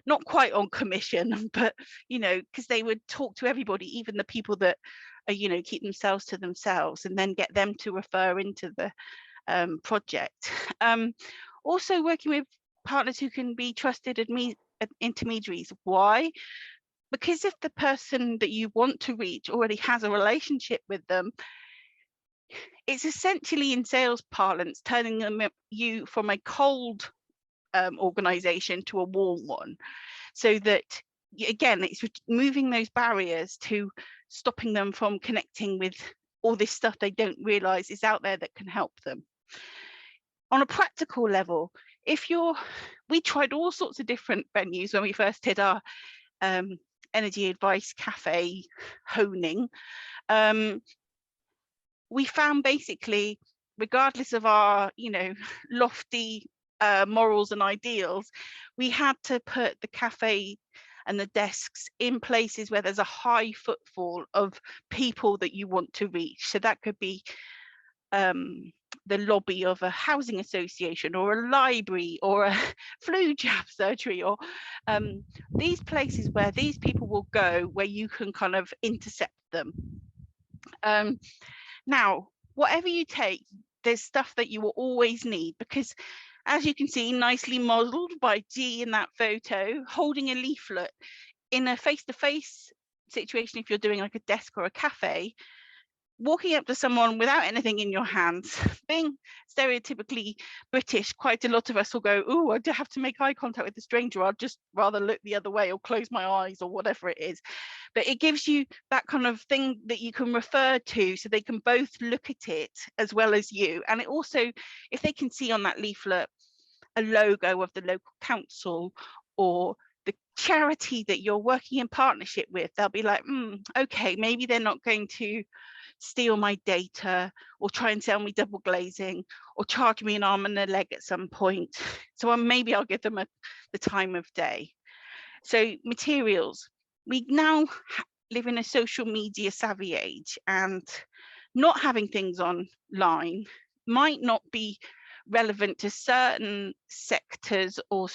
not quite on commission, but, you know, because they would talk to everybody, even the people that are, you know, keep themselves to themselves, and then get them to refer into the project. Also working with partners who can be trusted intermediaries. Why? Because if the person that you want to reach already has a relationship with them, it's essentially, in sales parlance, turning you from a cold organisation to a warm one, so that, again, it's moving those barriers to stopping them from connecting with all this stuff they don't realise is out there that can help them. On a practical level, we tried all sorts of different venues when we first did our energy advice cafe honing. We found, basically, regardless of our, you know, lofty morals and ideals, we had to put the cafe and the desks in places where there's a high footfall of people that you want to reach. So that could be the lobby of a housing association, or a library, or a flu jab surgery, or these places where these people will go, where you can kind of intercept them. Now, whatever you take, there's stuff that you will always need, because, as you can see, nicely modelled by G in that photo, holding a leaflet in a face-to-face situation, if you're doing like a desk or a cafe, walking up to someone without anything in your hands, being stereotypically British, quite a lot of us will go, oh, I do have to make eye contact with a stranger, I'd just rather look the other way or close my eyes, or whatever it is. But it gives you that kind of thing that you can refer to, so they can both look at it as well as you. And it also, if they can see on that leaflet a logo of the local council or the charity that you're working in partnership with, they'll be like, okay, maybe they're not going to steal my data or try and sell me double glazing or charge me an arm and a leg at some point. So maybe I'll give them the time of day. So materials, we now live in a social media savvy age, and not having things online might not be relevant to certain sectors or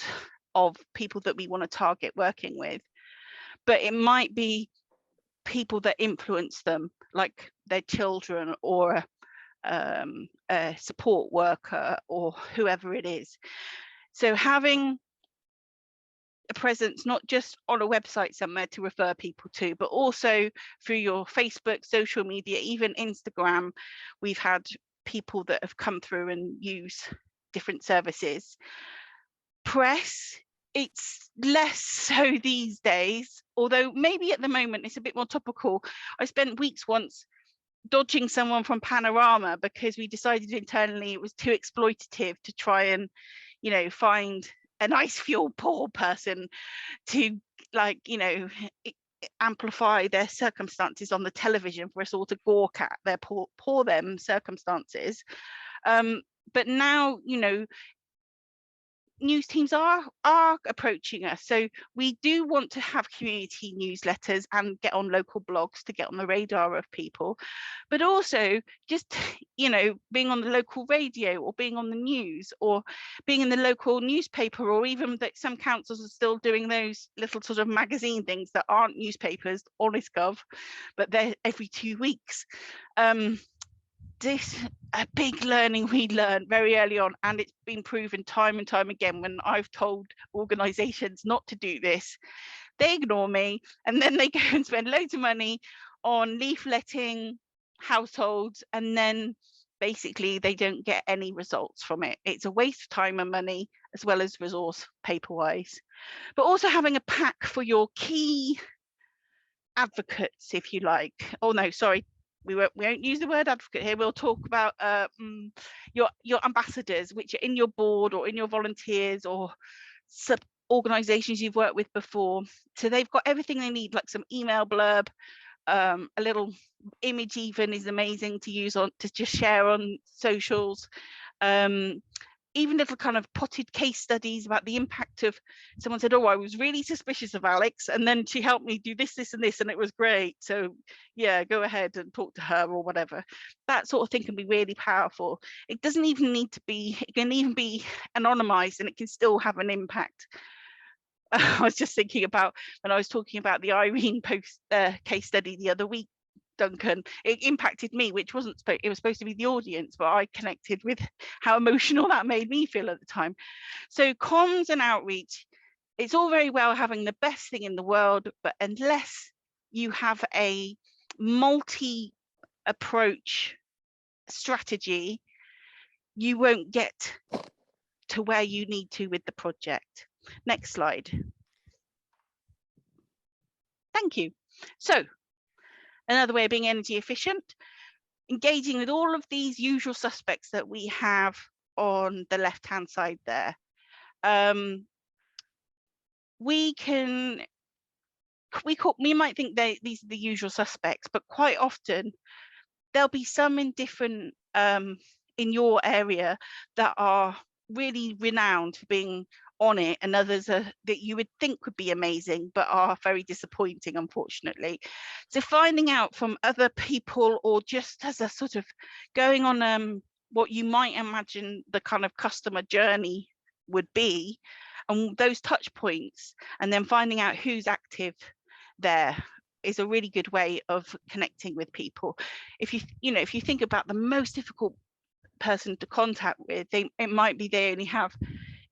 of people that we want to target working with, but it might be people that influence them, like their children or a support worker or whoever it is. So having a presence not just on a website somewhere to refer people to, but also through your Facebook, social media, even Instagram. We've had people that have come through and use different services. Press, it's less so these days, although maybe at the moment it's a bit more topical. I spent weeks once dodging someone from Panorama because we decided internally it was too exploitative to try and, you know, find a nice fuel poor person to, like, you know, amplify their circumstances on the television for us all to gawk at their poor them circumstances. But now, you know, news teams are approaching us, so we do want to have community newsletters and get on local blogs to get on the radar of people, but also just, you know, being on the local radio or being on the news or being in the local newspaper, or even that some councils are still doing those little sort of magazine things that aren't newspapers, honest gov, but they're every 2 weeks. This a big learning we learned very early on, and it's been proven time and time again when I've told organisations not to do this. They ignore me, and then they go and spend loads of money on leafletting households, and then basically they don't get any results from it. It's a waste of time and money, as well as resource paper-wise. But also having a pack for your key advocates, if you like. Oh no, sorry. We won't use the word advocate here. We'll talk about your ambassadors, which are in your board or in your volunteers or sub organisations you've worked with before. So they've got everything they need, like some email blurb, a little image even is amazing to use on to just share on socials. Even little kind of potted case studies about the impact of, someone said, oh, I was really suspicious of Alex, and then she helped me do this, this and this, and it was great. So yeah, go ahead and talk to her or whatever. That sort of thing can be really powerful. It doesn't even need to be, it can even be anonymized and it can still have an impact. I was just thinking about when I was talking about the Irene post case study the other week, Duncan, it impacted me, which wasn't it was supposed to be the audience, but I connected with how emotional that made me feel at the time. So comms and outreach, it's all very well having the best thing in the world, but unless you have a multi approach strategy, you won't get to where you need to with the project. Next slide. Thank you. So another way of being energy efficient, engaging with all of these usual suspects that we have on the left hand side there. We might think these are the usual suspects, but quite often there'll be some in different in your area that are really renowned for being on it, and others are, that you would think would be amazing but are very disappointing, unfortunately. So finding out from other people, or just as a sort of going on what you might imagine the kind of customer journey would be, and those touch points, and then finding out who's active there is a really good way of connecting with people. If you think about the most difficult person to contact with, it might be they only have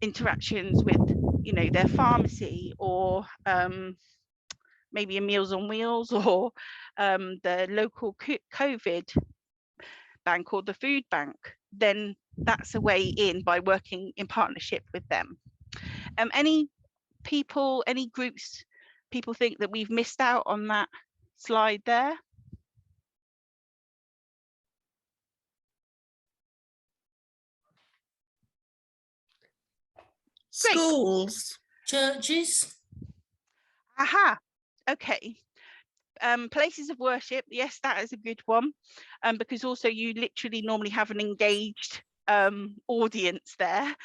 interactions with, you know, their pharmacy, or maybe a Meals on Wheels, or the local COVID bank or the food bank. Then that's a way in by working in partnership with them. Any people, any groups, people think that we've missed out on that slide there? Schools. Churches. Aha, okay. Places of worship, yes, that is a good one, because also you literally normally have an engaged audience there.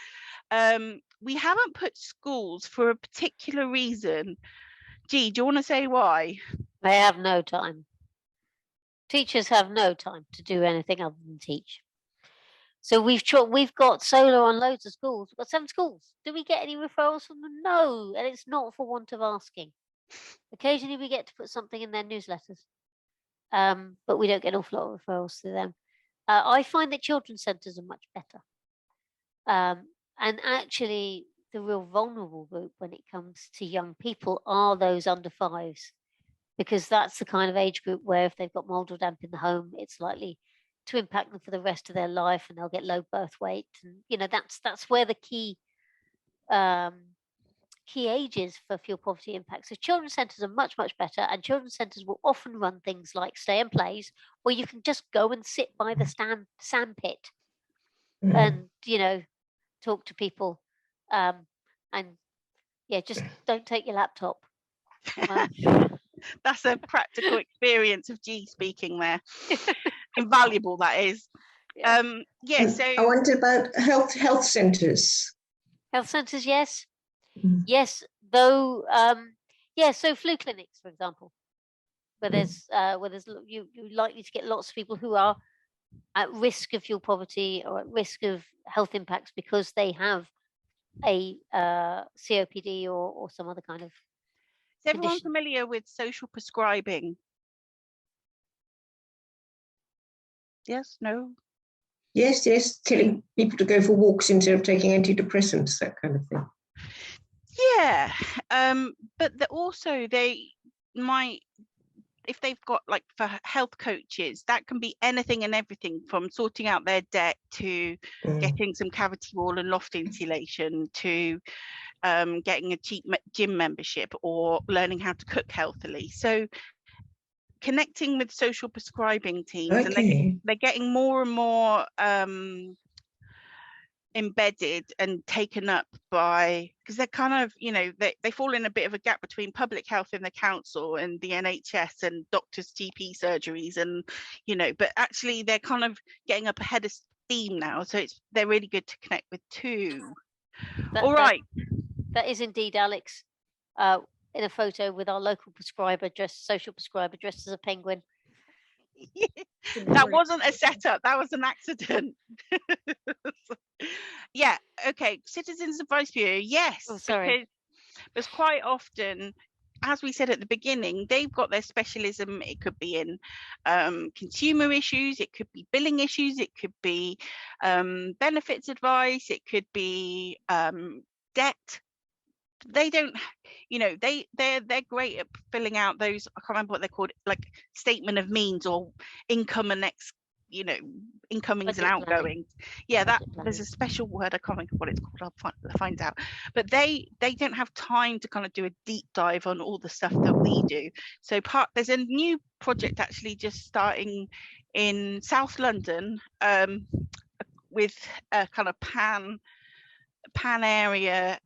we haven't put schools for a particular reason. Gee, do you want to say why? They have no time. Teachers have no time to do anything other than teach. So we've got solar on loads of schools. We've got 7 schools. Do we get any referrals from them? No, and it's not for want of asking. Occasionally we get to put something in their newsletters, but we don't get an awful lot of referrals to them. I find that children's centres are much better. And actually, the real vulnerable group when it comes to young people are those under 5s, because that's the kind of age group where if they've got mold or damp in the home, it's likely to impact them for the rest of their life, and they'll get low birth weight. And that's where the key ages for fuel poverty impact. So children's centres are much better, and children's centres will often run things like stay and plays, where you can just go and sit by the sand pit and talk to people, and just don't take your laptop. That's a practical experience of G speaking there. Invaluable, that is. So I wondered about health centres. Health centres, yes. Yes, though, so flu clinics, for example, where there's you're likely to get lots of people who are at risk of fuel poverty or at risk of health impacts because they have a COPD or some other kind of Is everyone condition. familiar with social prescribing? Yes, no? Yes, telling people to go for walks instead of taking antidepressants, that kind of thing. Yeah, but also they might, if they've got like for health coaches, that can be anything and everything from sorting out their debt to getting some cavity wall and loft insulation to getting a cheap gym membership or learning how to cook healthily. So connecting with social prescribing teams, and they're getting more and more embedded and taken up by, because they're kind of, they fall in a bit of a gap between public health in the council and the NHS and doctors' GP surgeries, and but actually they're kind of getting up ahead of steam now, so they're really good to connect with too. That is indeed Alex in a photo with our local prescriber social prescriber dressed as a penguin. That wasn't a setup, that was an accident. Yeah, okay. Citizens Advice Bureau, yes. Oh, sorry. Because quite often, as we said at the beginning, they've got their specialism. It could be in consumer issues, it could be billing issues, it could be benefits advice, it could be debt. They don't, they're great at filling out those, I can't remember what they're called, like statement of means or income and incomings and outgoings. Yeah, there's a special word, I can't remember what it's called, I'll find out. But they don't have time to kind of do a deep dive on all the stuff that we do. So there's a new project actually just starting in South London with a kind of pan area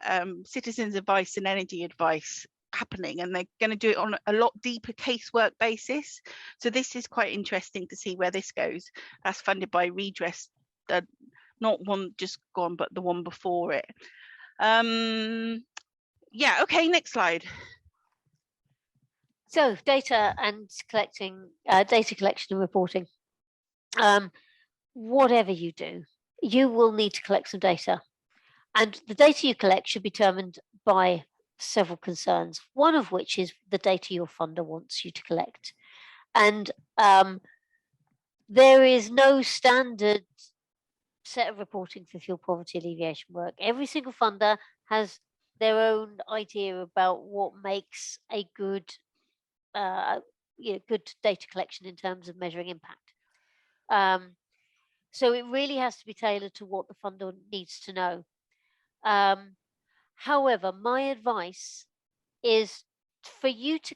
citizens advice and energy advice happening, and they're going to do it on a lot deeper casework basis. So this is quite interesting to see where this goes. That's funded by Redress, not one just gone, but the one before it. Yeah, okay, next slide. So data collection and reporting. Whatever you do, you will need to collect some data. And the data you collect should be determined by several concerns, one of which is the data your funder wants you to collect. And there is no standard set of reporting for fuel poverty alleviation work. Every single funder has their own idea about what makes a good good data collection in terms of measuring impact. So it really has to be tailored to what the funder needs to know. However, my advice is for you to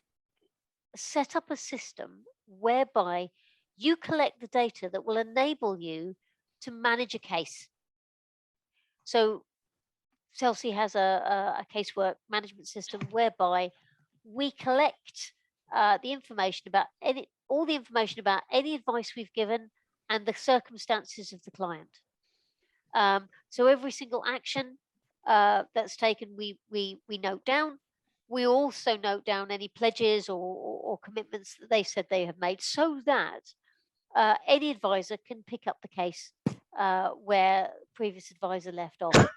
set up a system whereby you collect the data that will enable you to manage a case. So Chelsea has a casework management system whereby we collect the information about all the information about any advice we've given and the circumstances of the client. So every single action that's taken, we note down. We also note down any pledges or commitments that they said they have made, so that any advisor can pick up the case where previous advisor left off.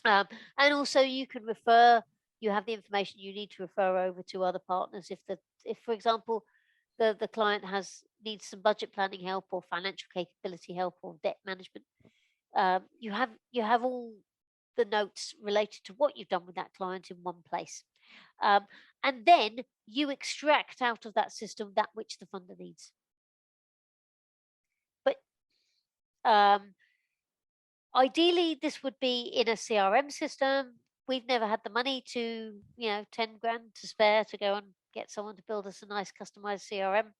And also you can refer, you have the information you need to refer over to other partners if for example, the client needs some budget planning help or financial capability help or debt management. You have all the notes related to what you've done with that client in one place. And then you extract out of that system that which the funder needs. But ideally, this would be in a CRM system. We've never had the money to, 10 grand to spare to go and get someone to build us a nice customized CRM.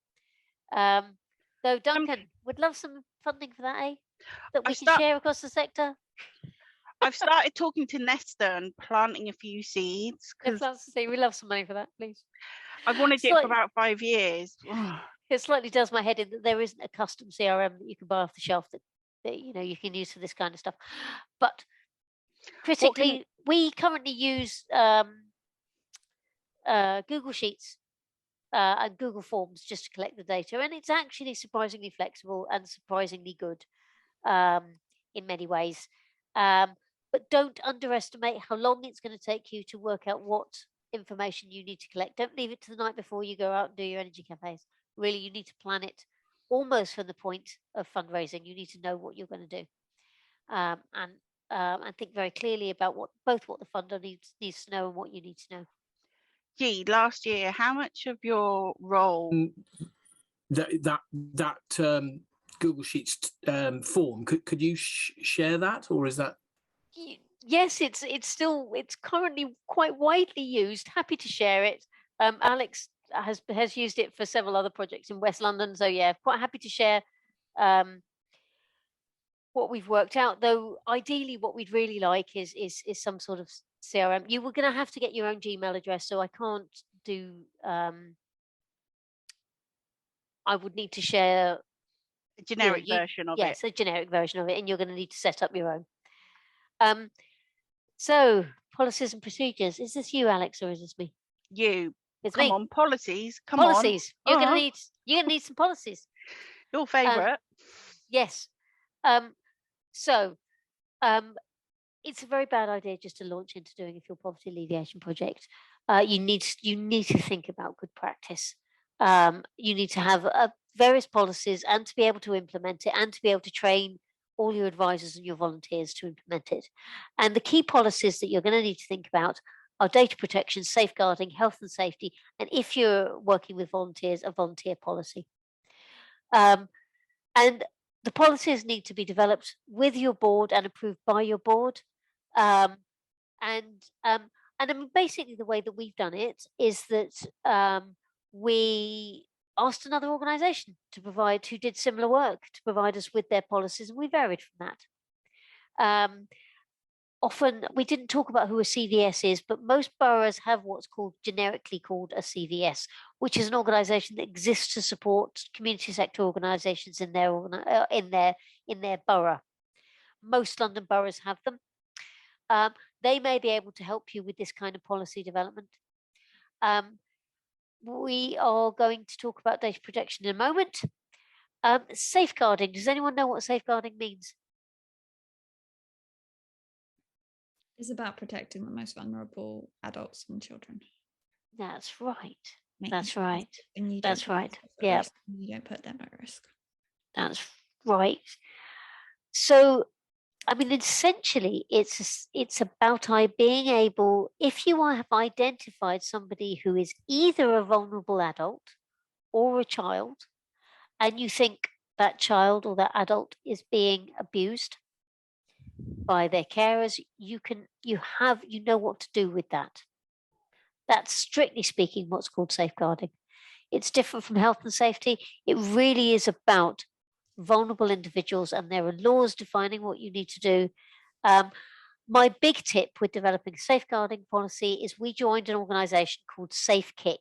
Though Duncan would love some funding for that, that we can share across the sector. I've started talking to Nesta and planting a few seeds. We love some money for that, please. I've wanted it for about 5 years. It slightly does my head in that there isn't a custom CRM that you can buy off the shelf that you can use for this kind of stuff. But critically, we currently use Google Sheets and Google Forms just to collect the data, and it's actually surprisingly flexible and surprisingly good in many ways. But don't underestimate how long it's going to take you to work out what information you need to collect. Don't leave it to the night before you go out and do your energy cafes. Really, you need to plan it almost from the point of fundraising. You need to know what you're going to do, and think very clearly about what the funder needs to know and what you need to know. Gee, last year, how much of your role that Google Sheets form, could you share that, or is that? Yes, it's currently quite widely used. Happy to share it. Alex has used it for several other projects in West London, so yeah, quite happy to share what we've worked out. Though ideally, what we'd really like is some sort of CRM. You were going to have to get your own Gmail address, so I can't do. I would need to share a generic version of it. Yes, a generic version of it, and you're going to need to set up your own. So policies and procedures. Is this you, Alex, or is this me? You. It's Come me. On, policies. Come policies. on. You're going to need some policies. Your favourite. Yes. So it's a very bad idea just to launch into doing a fuel poverty alleviation project. You need to think about good practice. You need to have various policies and to be able to implement it and to be able to train all your advisors and your volunteers to implement it. And the key policies that you're going to need to think about are data protection, safeguarding, health and safety, and if you're working with volunteers, a volunteer policy. And the policies need to be developed with your board and approved by your board. And I mean, basically the way that we've done it is that we asked another organisation who did similar work to provide us with their policies, and we varied from that. Often we didn't talk about who a CVS is, but most boroughs have what's generically called a CVS, which is an organisation that exists to support community sector organisations in their borough. Most London boroughs have them. They may be able to help you with this kind of policy development. We are going to talk about data protection in a moment. Safeguarding. Does anyone know what safeguarding means? It's about protecting the most vulnerable adults and children. That's right. That's right. That's right. Yeah. You don't put them at risk. That's right. So, I mean, essentially, it's about being able, if you have identified somebody who is either a vulnerable adult or a child, and you think that child or that adult is being abused by their carers, you know what to do with that. That's strictly speaking what's called safeguarding. It's different from health and safety. It really is about vulnerable individuals, and there are laws defining what you need to do. My big tip with developing a safeguarding policy is we joined an organisation called SafeKick,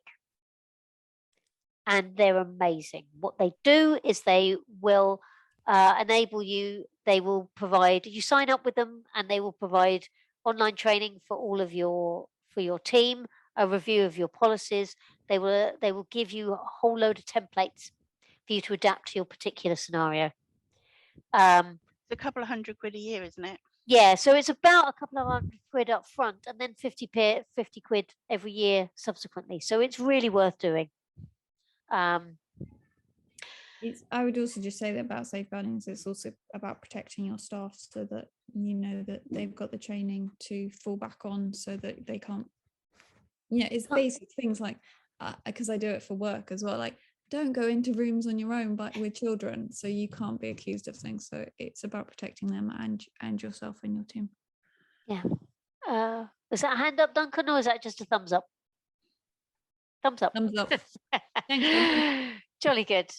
and they're amazing. What they do is they will enable you. They will provide. You sign up with them, and they will provide online training for all of your team, a review of your policies. They will give you a whole load of templates for you to adapt to your particular scenario. It's a couple of £100 a year, isn't it? Yeah, so it's about a couple of £100 up front, and then 50 quid every year subsequently. So it's really worth doing. I would also just say that about safeguarding, it's also about protecting your staff so that you know that they've got the training to fall back on, so that they can't. It's basic things like, because I do it for work as well, like, don't go into rooms on your own but with children, so you can't be accused of things. So it's about protecting them and yourself and your team. Yeah. Is that a hand up, Duncan, or is that just a thumbs up? Thumbs up. Thumbs up. Thanks, Duncan. Jolly good.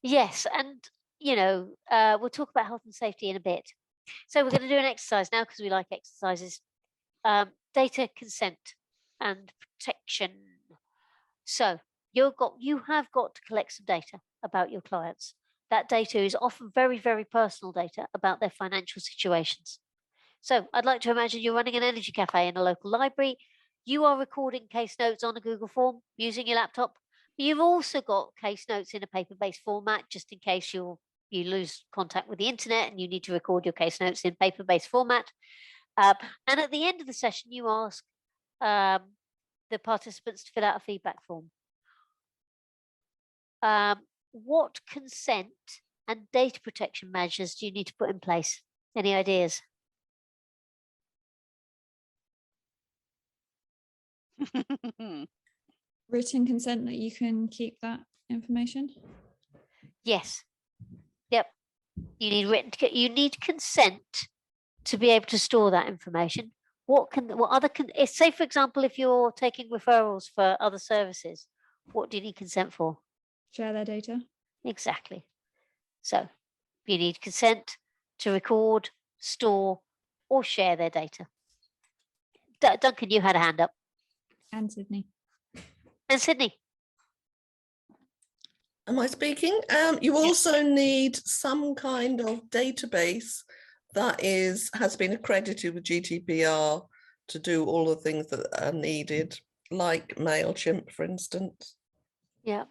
Yes, and we'll talk about health and safety in a bit. So we're going to do an exercise now because we like exercises. Data consent and protection. So you have got to collect some data about your clients. That data is often very, very personal data about their financial situations. So I'd like to imagine you're running an energy cafe in a local library. You are recording case notes on a Google form using your laptop. But you've also got case notes in a paper-based format, just in case you lose contact with the internet and you need to record your case notes in paper-based format. And at the end of the session, you ask the participants to fill out a feedback form. What consent and data protection measures do you need to put in place? Any ideas? Written consent that you can keep that information? Yes. Yep. You need consent to be able to store that information. Say, for example, if you're taking referrals for other services, what do you need consent for? Share their data. Exactly. So you need consent to record, store, or share their data. Duncan, you had a hand up. And Sydney. And Sydney. Am I speaking? You also need some kind of database that has been accredited with GDPR to do all the things that are needed, like MailChimp, for instance. Yeah.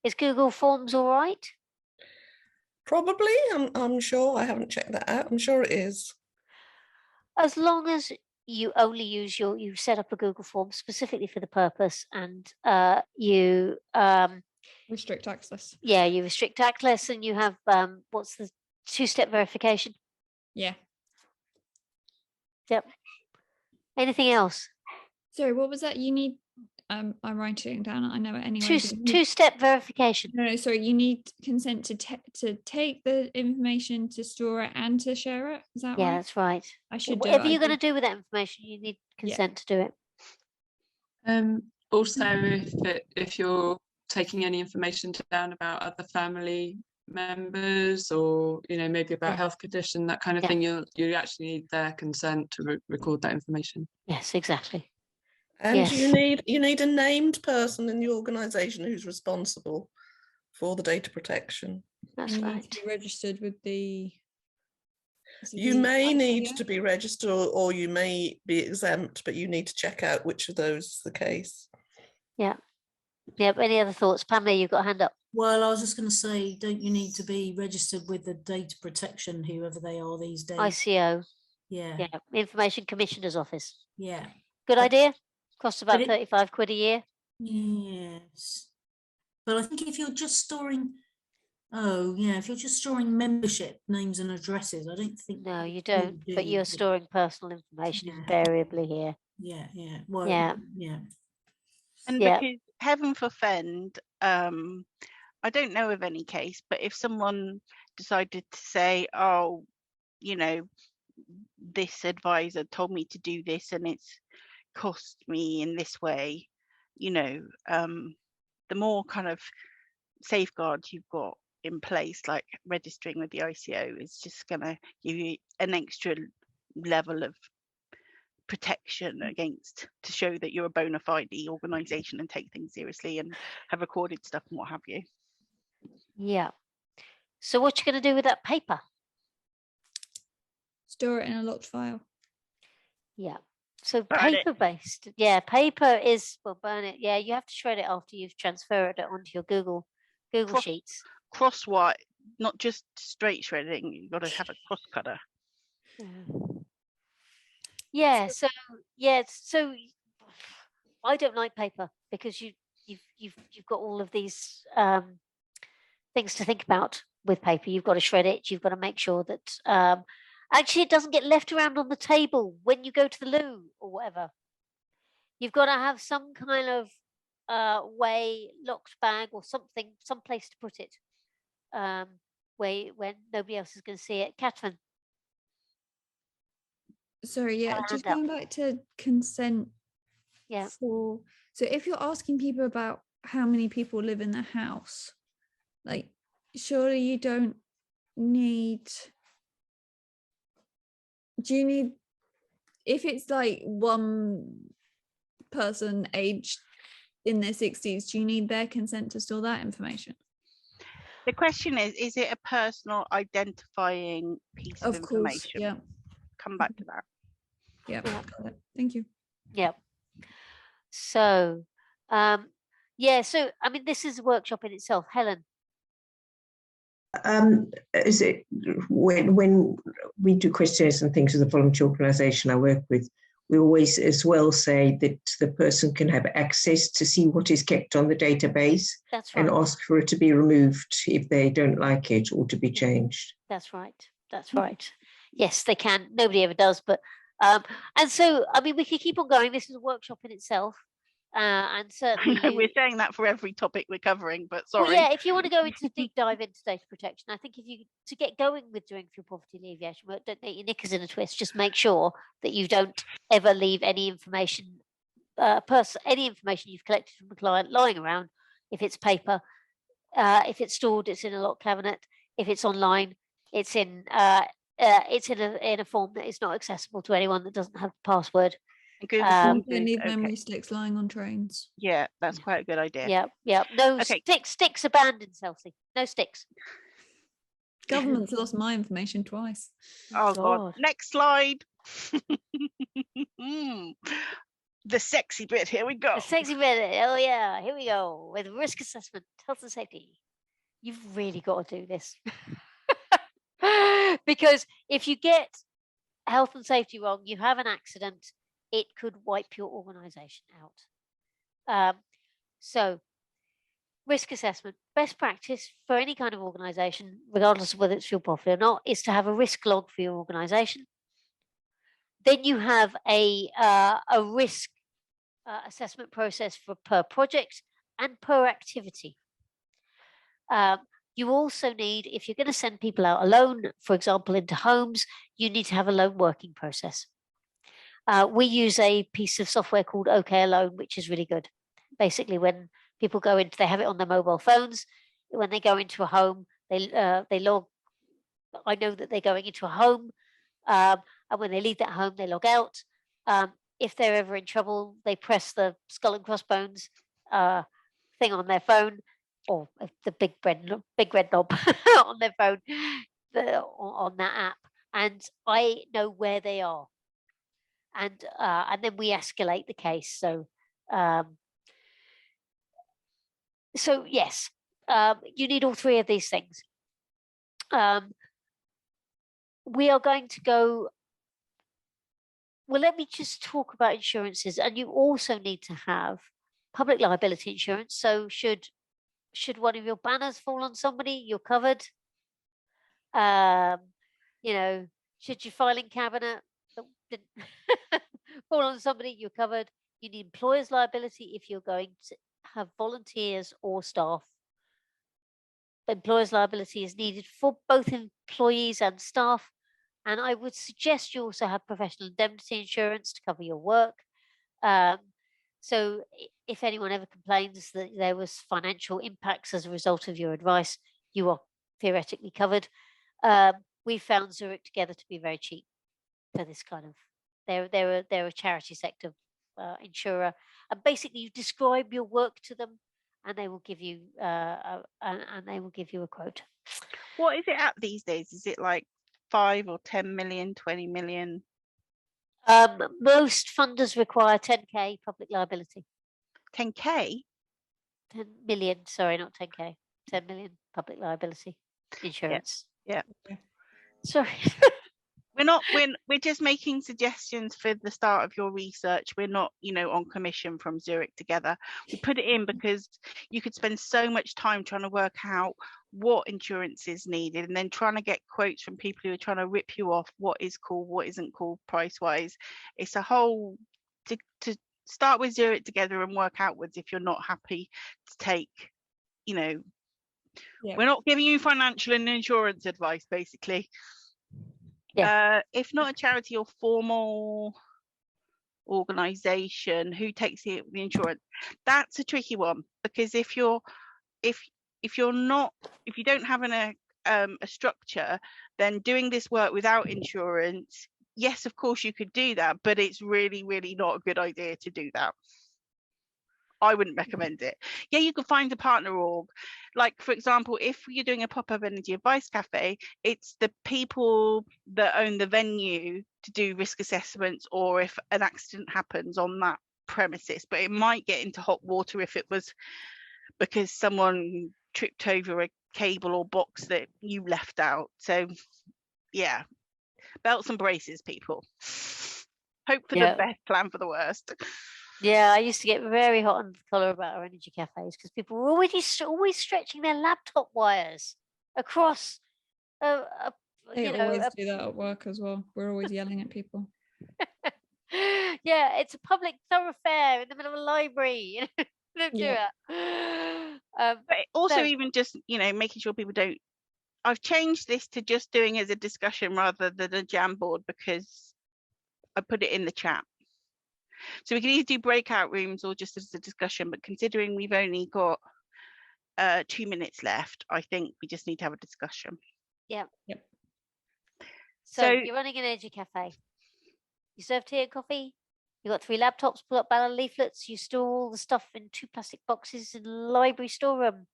Is Google Forms all right? Probably. I'm sure. I haven't checked that out. I'm sure it is. As long as you only use you set up a Google form specifically for the purpose, and you restrict access. Yeah, you restrict access, and you have what's the two-step verification? Yeah. Yep. Anything else? Sorry, what was that? You need I'm writing it down. I know it anyway. Two-step verification. No, sorry. You need consent to take the information, to store it, and to share it. Is that right? Yeah, that's right. I should Whatever you're going to do with that information, you need consent to do it. Also, if you're taking any information down about other family members, or maybe about health condition, that kind of thing, you actually need their consent to record that information. Yes, exactly. And you need a named person in the organisation who's responsible for the data protection. That's right. right. Need to be registered with the. You may need to be registered, or you may be exempt, but you need to check out which of those is the case. Yeah. Yep. Any other thoughts? Pamela, you've got a hand up. Well, I was just going to say, don't you need to be registered with the data protection, whoever they are these days? ICO. Yeah. Yeah. Information Commissioner's Office. Yeah. Good idea. Costs about 35 quid a year. Yes. But I think if you're just storing, if you're just storing membership names and addresses, I don't think. No, you don't. But you're storing personal information invariably here. Yeah, yeah. Well, yeah. And because heaven forfend, I don't know of any case, but if someone decided to say, oh, this advisor told me to do this and it's cost me in this way, the more kind of safeguards you've got in place, like registering with the ICO, is just going to give you an extra level of protection to show that you're a bona fide organisation and take things seriously and have recorded stuff and what have you. Yeah. So what you going to do with that paper? store it in a locked file. Yeah. So Burn it. paper-based. Yeah, paper is, well, burn it. Yeah, you have to shred it after you've transferred it onto your Google Cross- Sheets. Crosswise, not just straight shredding. You've got to have a cross cutter. Yeah. So I don't like paper because you've got all of these things to think about with paper. You've got to shred it. You've got to make sure that actually it doesn't get left around on the table when you go to the loo or whatever. You've got to have some kind of way, locked bag or something, some place to put it, when nobody else is going to see it. Catherine. Sorry, yeah, just going back to consent. Yeah. So if you're asking people about how many people live in the house, like, surely you don't need. Do you need, if it's like one person aged in their 60s, do you need their consent to store that information? The question is it a personal identifying piece of information? Course, yeah. Come back to that. Yeah. Thank you. Yeah. So, yeah. So, I mean, this is a workshop in itself. Helen. Is it when we do questionnaires and things with the voluntary organisation I work with, we always as well say that the person can have access to see what is kept on the database. That's right. And ask for it to be removed if they don't like it or to be changed. That's right. That's right. Yes, they can. Nobody ever does, but and so I mean we could keep on going. This is a workshop in itself. And certainly we're saying that for every topic we're covering, but sorry. Well, yeah, if you want to go into deep dive into data protection, I think if you to get going with doing fuel poverty alleviation work, don't get your knickers in a twist. Just make sure that you don't ever leave any information, any information you've collected from a client lying around. If it's paper, if it's stored, it's in a locked cabinet. If it's online, it's in a form that is not accessible to anyone that doesn't have the password. Don't leave memory sticks lying on trains. Yeah, that's quite a good idea. Yeah. No sticks abandoned, Chelsea. No sticks. Government's lost my information twice. Oh God. Next slide. The sexy bit. Here we go. The sexy bit. Oh yeah. Here we go with risk assessment, health and safety. You've really got to do this because if you get health and safety wrong, you have an accident. It could wipe your organisation out. So, risk assessment, best practice for any kind of organisation, regardless of whether it's fuel poverty or not, is to have a risk log for your organisation. Then you have a risk assessment process for per project and per activity. You also need, if you're going to send people out alone, for example, into homes, you need to have a lone working process. We use a piece of software called OK Alone, which is really good. Basically, when people go into, they have it on their mobile phones. When they go into a home, they log. I know that they're going into a home, and when they leave that home, they log out. If they're ever in trouble, they press the skull and crossbones thing on their phone, or the big red knob on their phone, on that app, and I know where they are. And then we escalate the case. So yes, you need all three of these things. We are going to go. Well, let me just talk about insurances, and you also need to have public liability insurance. So should one of your banners fall on somebody, you're covered. Should your filing cabinet fall on somebody, you're covered. You need employer's liability if you're going to have volunteers or staff. Employer's liability is needed for both employees and staff. And I would suggest you also have professional indemnity insurance to cover your work. So if anyone ever complains that there was financial impacts as a result of your advice, you are theoretically covered. We found Zurich Together to be very cheap for this kind of. They're a charity sector insurer, and basically you describe your work to them, and they will give you a quote. What is it at these days? Is it like 5 or 10 million, 20 million? Most funders require 10k public liability. 10k? 10 million, sorry, not 10k. 10 million public liability insurance. Yeah. Sorry. We're just making suggestions for the start of your research. We're not, on commission from Zurich Together. We put it in because you could spend so much time trying to work out what insurance is needed and then trying to get quotes from people who are trying to rip you off what is cool, what isn't cool price wise. It's a whole to start with Zurich Together and work outwards if you're not happy to take, we're not giving you financial and insurance advice basically. If not a charity or formal organisation, who takes the insurance? That's a tricky one, because if you don't have a structure, then doing this work without insurance, yes, of course you could do that, but it's really, really not a good idea to do that. I wouldn't recommend it. Yeah, you could find a partner org. Like, for example, if you're doing a pop-up energy advice cafe, it's the people that own the venue to do risk assessments, or if an accident happens on that premises. But it might get into hot water if it was because someone tripped over a cable or box that you left out. So yeah, belts and braces, people. Hope for the best, plan for the worst. Yeah, I used to get very hot under the collar about our energy cafes because people were always stretching their laptop wires across. They always do that at work as well. We're always yelling at people. Yeah, it's a public thoroughfare in the middle of a library. Don't do it. But also, even just making sure people don't. I've changed this to just doing as a discussion rather than a Jamboard because I put it in the chat. So we can either do breakout rooms or just as a discussion, but considering we've only got 2 minutes left, I think we just need to have a discussion. Yep. So you're running an energy cafe. You serve tea and coffee. You've got 3 laptops, pull up banner leaflets. You store all the stuff in 2 plastic boxes in the library storeroom.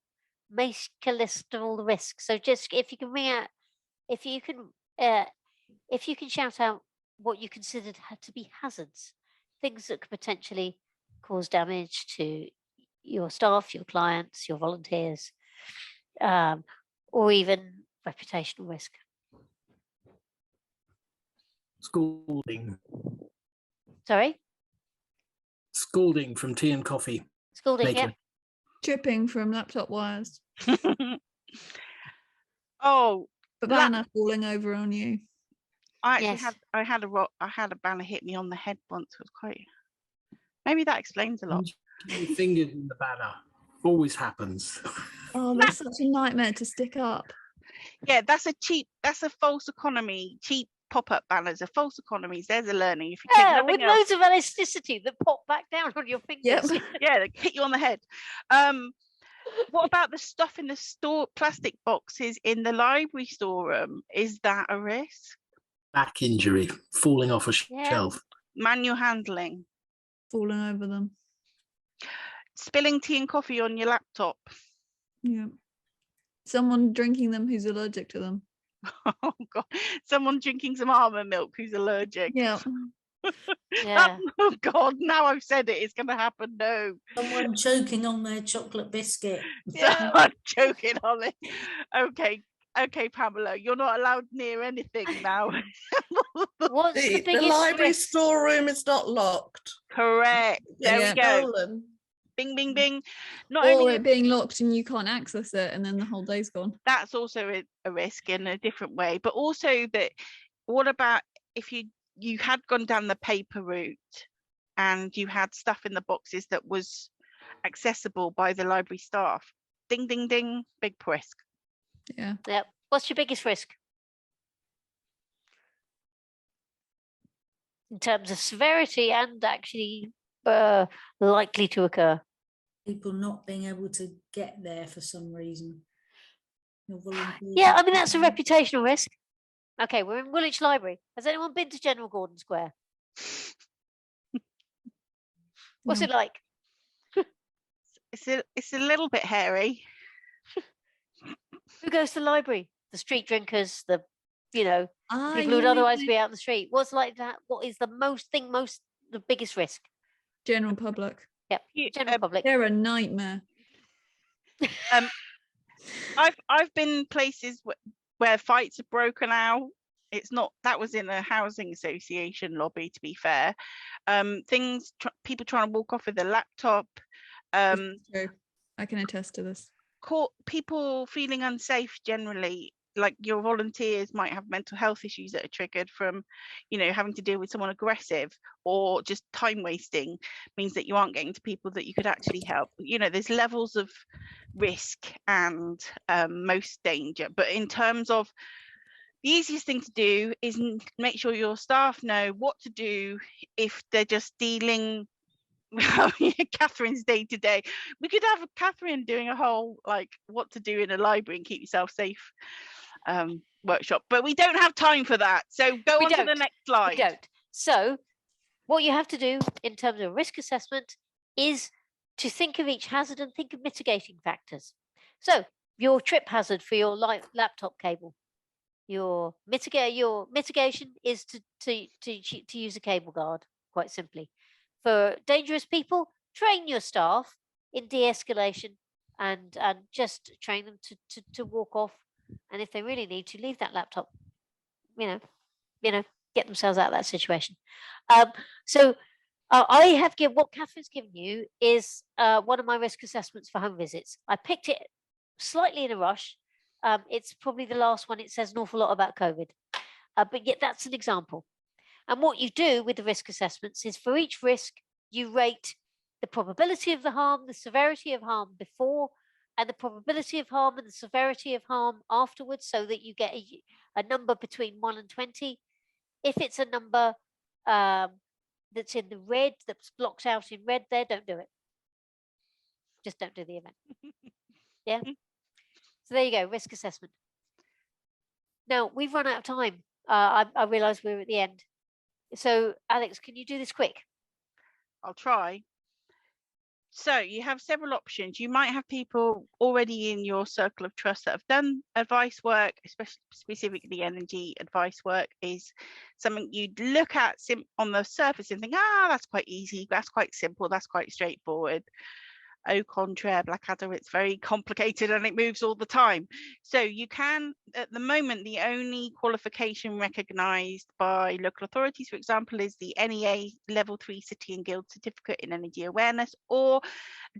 Make a list of all the risks. So just if you can shout out what you considered to be hazards, things that could potentially cause damage to your staff, your clients, your volunteers, or even reputational risk. Scalding. Sorry? Scalding from tea and coffee. Scalding, yeah. Chipping from laptop wires. Oh, the banner falling over on you. I actually had a banner hit me on the head once. It was quite. Maybe that explains a lot. Your fingers in the banner. Always happens. Oh, that's such a nightmare to stick up. Yeah, that's a false economy. Cheap pop-up banners are false economies. There's a learning. If you take with loads of elasticity that pop back down on your fingers. Yep. Yeah, they hit you on the head. What about the stuff in the store, plastic boxes in the library storeroom? Is that a risk? Back injury, falling off a shelf. Manual handling. Falling over them. Spilling tea and coffee on your laptop. Yeah. Someone drinking them who's allergic to them. Oh God. Someone drinking some almond milk who's allergic. Yeah. Oh God, now I've said it, it's going to happen. No. Someone choking on their chocolate biscuit. Someone choking on it. Okay, Pamela, you're not allowed near anything now. What's the biggest library risk? storeroom is not locked. Correct. There we go. Stolen. Bing, bing, bing. Or it being locked and you can't access it, and then the whole day's gone. That's also a risk in a different way. But also that, what about if you had gone down the paper route and you had stuff in the boxes that was accessible by the library staff? Ding, ding, ding. Big risk. Yeah. Yep. What's your biggest risk? In terms of severity and actually likely to occur. People not being able to get there for some reason. Yeah, I mean, that's a reputational risk. Okay, we're in Woolwich Library. Has anyone been to General Gordon Square? What's it like? It's a little bit hairy. Who goes to the library? The street drinkers, the you know, people who would you otherwise mean be out in the street. What's like that? What is the the biggest risk? general public? Yep, general public. They're a nightmare. I've been places where fights have broken out. It's not, that was in a housing association lobby, to be fair. People trying to walk off with a laptop. True. I can attest to this. People feeling unsafe generally, like your volunteers might have mental health issues that are triggered from, you know, having to deal with someone aggressive, or just time wasting means that you aren't getting to people that you could actually help. You know, there's levels of risk and most danger. But in terms of the easiest thing to do is make sure your staff know what to do if they're just dealing Catherine's day to day. We could have Catherine doing a whole like what to do in a library and keep yourself safe workshop, but we don't have time for that, so go on to the next slide. We don't. So what you have to do in terms of risk assessment is to think of each hazard and think of mitigating factors. So your trip hazard for your laptop cable, your mitigation is to use a cable guard, quite simply. For dangerous people, train your staff in de-escalation and just train them to walk off. And if they really need to, leave that laptop, you know, get themselves out of that situation. So I have what Catherine's given you is one of my risk assessments for home visits. I picked it slightly in a rush. It's probably the last one. It says an awful lot about COVID, but yet that's an example. And what you do with the risk assessments is for each risk, you rate the probability of the harm, the severity of harm before, and the probability of harm and the severity of harm afterwards, so that you get a number between 1 and 20. If it's a number that's in the red, that's blocked out in red there, don't do it. Just don't do the event. Yeah. So there you go, risk assessment. Now, we've run out of time. I realise we're at the end. So, Alex, can you do this quick? I'll try. So you have several options. You might have people already in your circle of trust that have done advice work, especially specifically energy advice work is something you'd look at on the surface and think, that's quite easy, that's quite simple, that's quite straightforward. Au contraire, Blackadder, it's very complicated and it moves all the time. So you can, at the moment, the only qualification recognised by local authorities, for example, is the NEA Level 3 City and Guild Certificate in Energy Awareness, or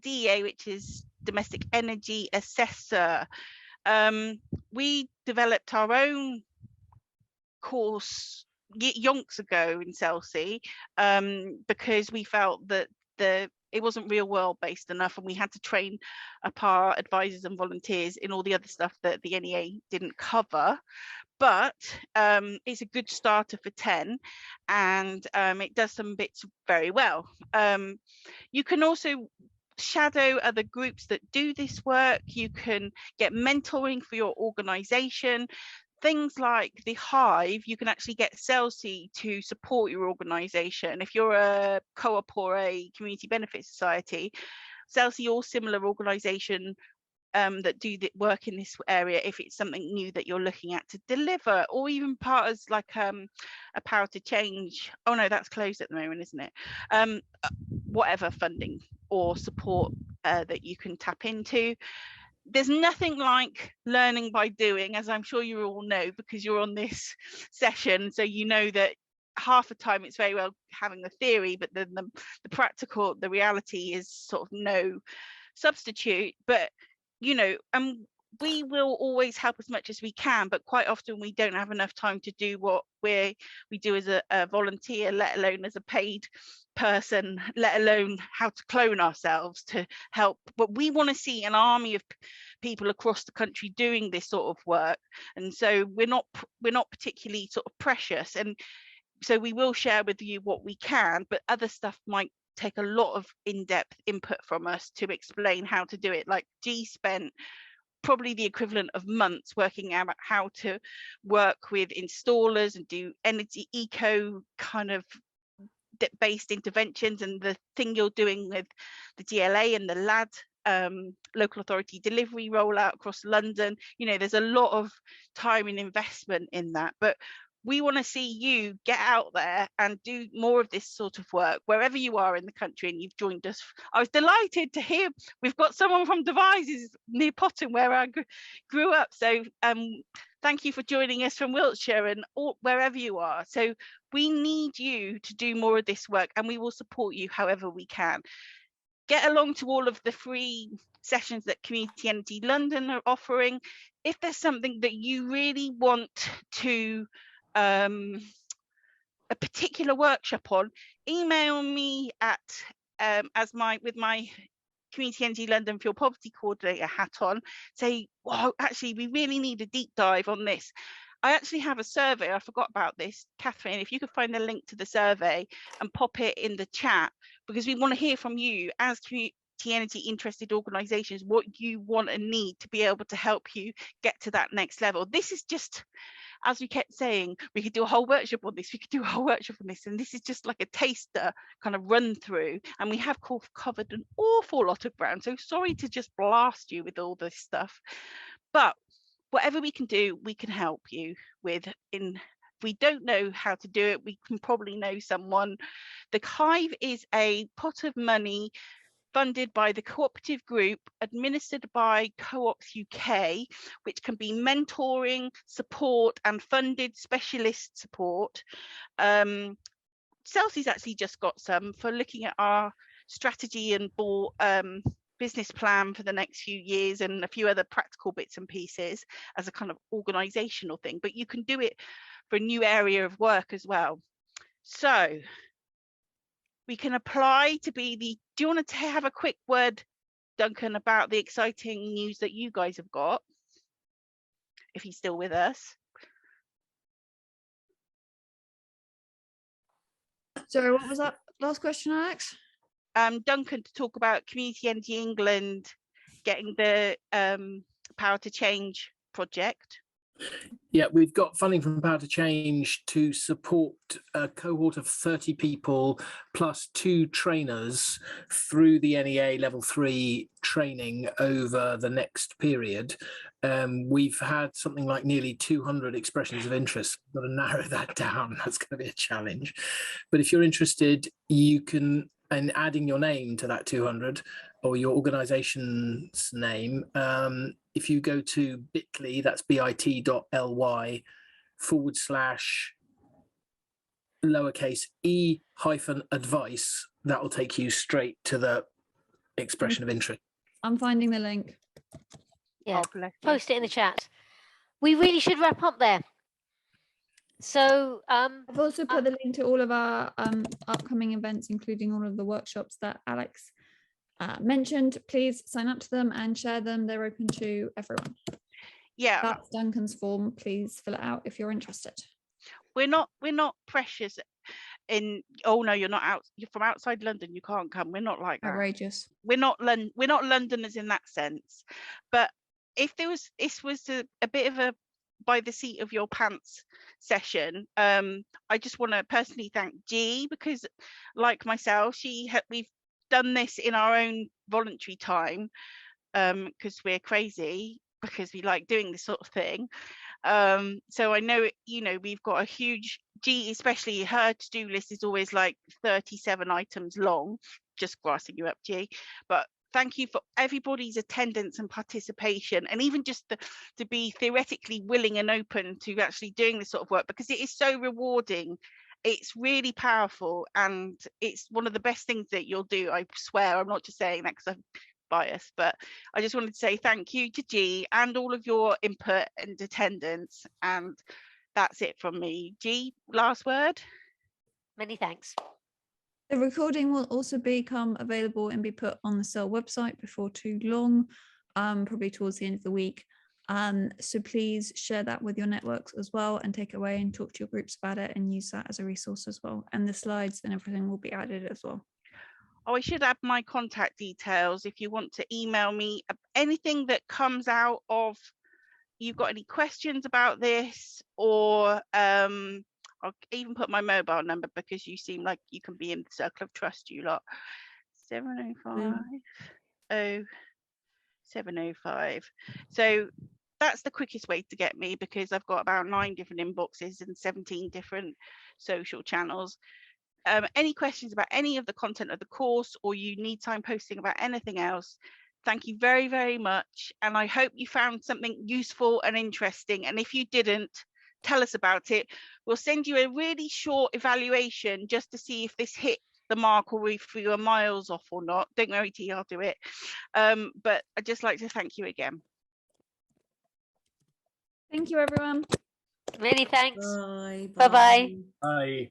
DEA, which is Domestic Energy Assessor. We developed our own course yonks ago in Chelsea because we felt that it wasn't real world based enough, and we had to train up our advisors and volunteers in all the other stuff that the NEA didn't cover. But it's a good starter for 10, and it does some bits very well. You can also shadow other groups that do this work. You can get mentoring for your organisation. Things like the Hive, you can actually get CELSI to support your organisation. If you're a co-op or a community benefit society, CELSI or similar organisation that do the work in this area, if it's something new that you're looking at to deliver, or even part as like a Power to Change. Oh no, that's closed at the moment, isn't it? Whatever funding or support that you can tap into. There's nothing like learning by doing, as I'm sure you all know, because you're on this session. So you know that half the time it's very well having the theory, but then the practical, the reality is sort of no substitute. But, you know, we will always help as much as we can, but quite often we don't have enough time to do what we do as a volunteer, let alone as a paid person, let alone how to clone ourselves to help. But we want to see an army of people across the country doing this sort of work, and so we're not particularly sort of precious, and so we will share with you what we can, but other stuff might take a lot of in-depth input from us to explain how to do it. Like G spent probably the equivalent of months working out how to work with installers and do energy eco kind of based interventions, and the thing you're doing with the GLA and the LAD local authority delivery rollout across London. You know, there's a lot of time and investment in that, but we want to see you get out there and do more of this sort of work wherever you are in the country. And you've joined us. I was delighted to hear we've got someone from Devizes near Potton, where I grew up. So thank you for joining us from Wiltshire and wherever you are. So we need you to do more of this work, and we will support you however we can. Get along to all of the free sessions that Community Energy London are offering. If there's something that you really want to a particular workshop on, email me at with my Community Energy London Fuel Poverty Coordinator hat on, say, wow, actually we really need a deep dive on this. I actually have a survey, I forgot about this, Catherine, if you could find the link to the survey and pop it in the chat, because we want to hear from you as community energy interested organisations, what you want and need to be able to help you get to that next level. This is just, as we kept saying, we could do a whole workshop on this, we could do a whole workshop on this, and this is just like a taster kind of run through, and we have covered an awful lot of ground, so sorry to just blast you with all this stuff, but whatever we can do, we can help you with. If we don't know how to do it, we can probably know someone. The Hive is a pot of money funded by the cooperative group, administered by Co-ops UK, which can be mentoring, support and funded specialist support. Chelsea's actually just got some for looking at our strategy and business plan for the next few years, and a few other practical bits and pieces as a kind of organizational thing, but you can do it for a new area of work as well. So we can apply to be the, do you want to have a quick word, Duncan, about the exciting news that you guys have got, if he's still with us? Sorry, what was that last question, Alex? Duncan, to talk about Community Energy England getting the Power to Change project. Yeah, we've got funding from Power to Change to support a cohort of 30 people plus 2 trainers through the NEA level 3 training over the next period. We've had something like nearly 200 expressions of interest. I've got to narrow that down. That's going to be a challenge. But if you're interested, you can, and adding your name to that 200 or your organization's name, if you go to bit.ly, that's bit.ly/e-advice, that will take you straight to the expression of interest. I'm finding the link. Yeah, post it in the chat. We really should wrap up there. So I've also put the link to all of our upcoming events, including all of the workshops that Alex mentioned. Please sign up to them and share them. They're open to everyone. Yeah, that's Duncan's form. Please fill it out if you're interested. We're not precious in, oh no, you're not out, you're from outside London, you can't come. We're not like that. Outrageous. We're not Londoners in that sense. But if this was a bit of a by the seat of your pants session, I just want to personally thank G, because like myself, we've done this in our own voluntary time, because we're crazy, because we like doing this sort of thing. So I know, you know, we've got a huge G, especially her to-do list is always like 37 items long, just grassing you up, G. But thank you for everybody's attendance and participation, and even just to be theoretically willing and open to actually doing this sort of work, because it is so rewarding. It's really powerful, and it's one of the best things that you'll do. I swear, I'm not just saying that because I'm biased, but I just wanted to say thank you to G and all of your input and attendance, and that's it from me. G, last word. Many thanks. The recording will also become available and be put on the CEL website before too long, probably towards the end of the week. So please share that with your networks as well, and take it away and talk to your groups about it and use that as a resource as well. And the slides and everything will be added as well. Oh, I should add my contact details if you want to email me anything that comes out of, you've got any questions about this, or I'll even put my mobile number, because you seem like you can be in the circle of trust, you lot. 705 7:05. So that's the quickest way to get me, because I've got about 9 different inboxes and 17 different social channels. Any questions about any of the content of the course, or you need signposting about anything else, thank you very, very much. And I hope you found something useful and interesting. And if you didn't, tell us about it. We'll send you a really short evaluation just to see if this hit the mark or if we were miles off or not. Don't worry, T, I'll do it. But I'd just like to thank you again. Thank you, everyone. Many thanks. Bye. Bye-bye. Bye.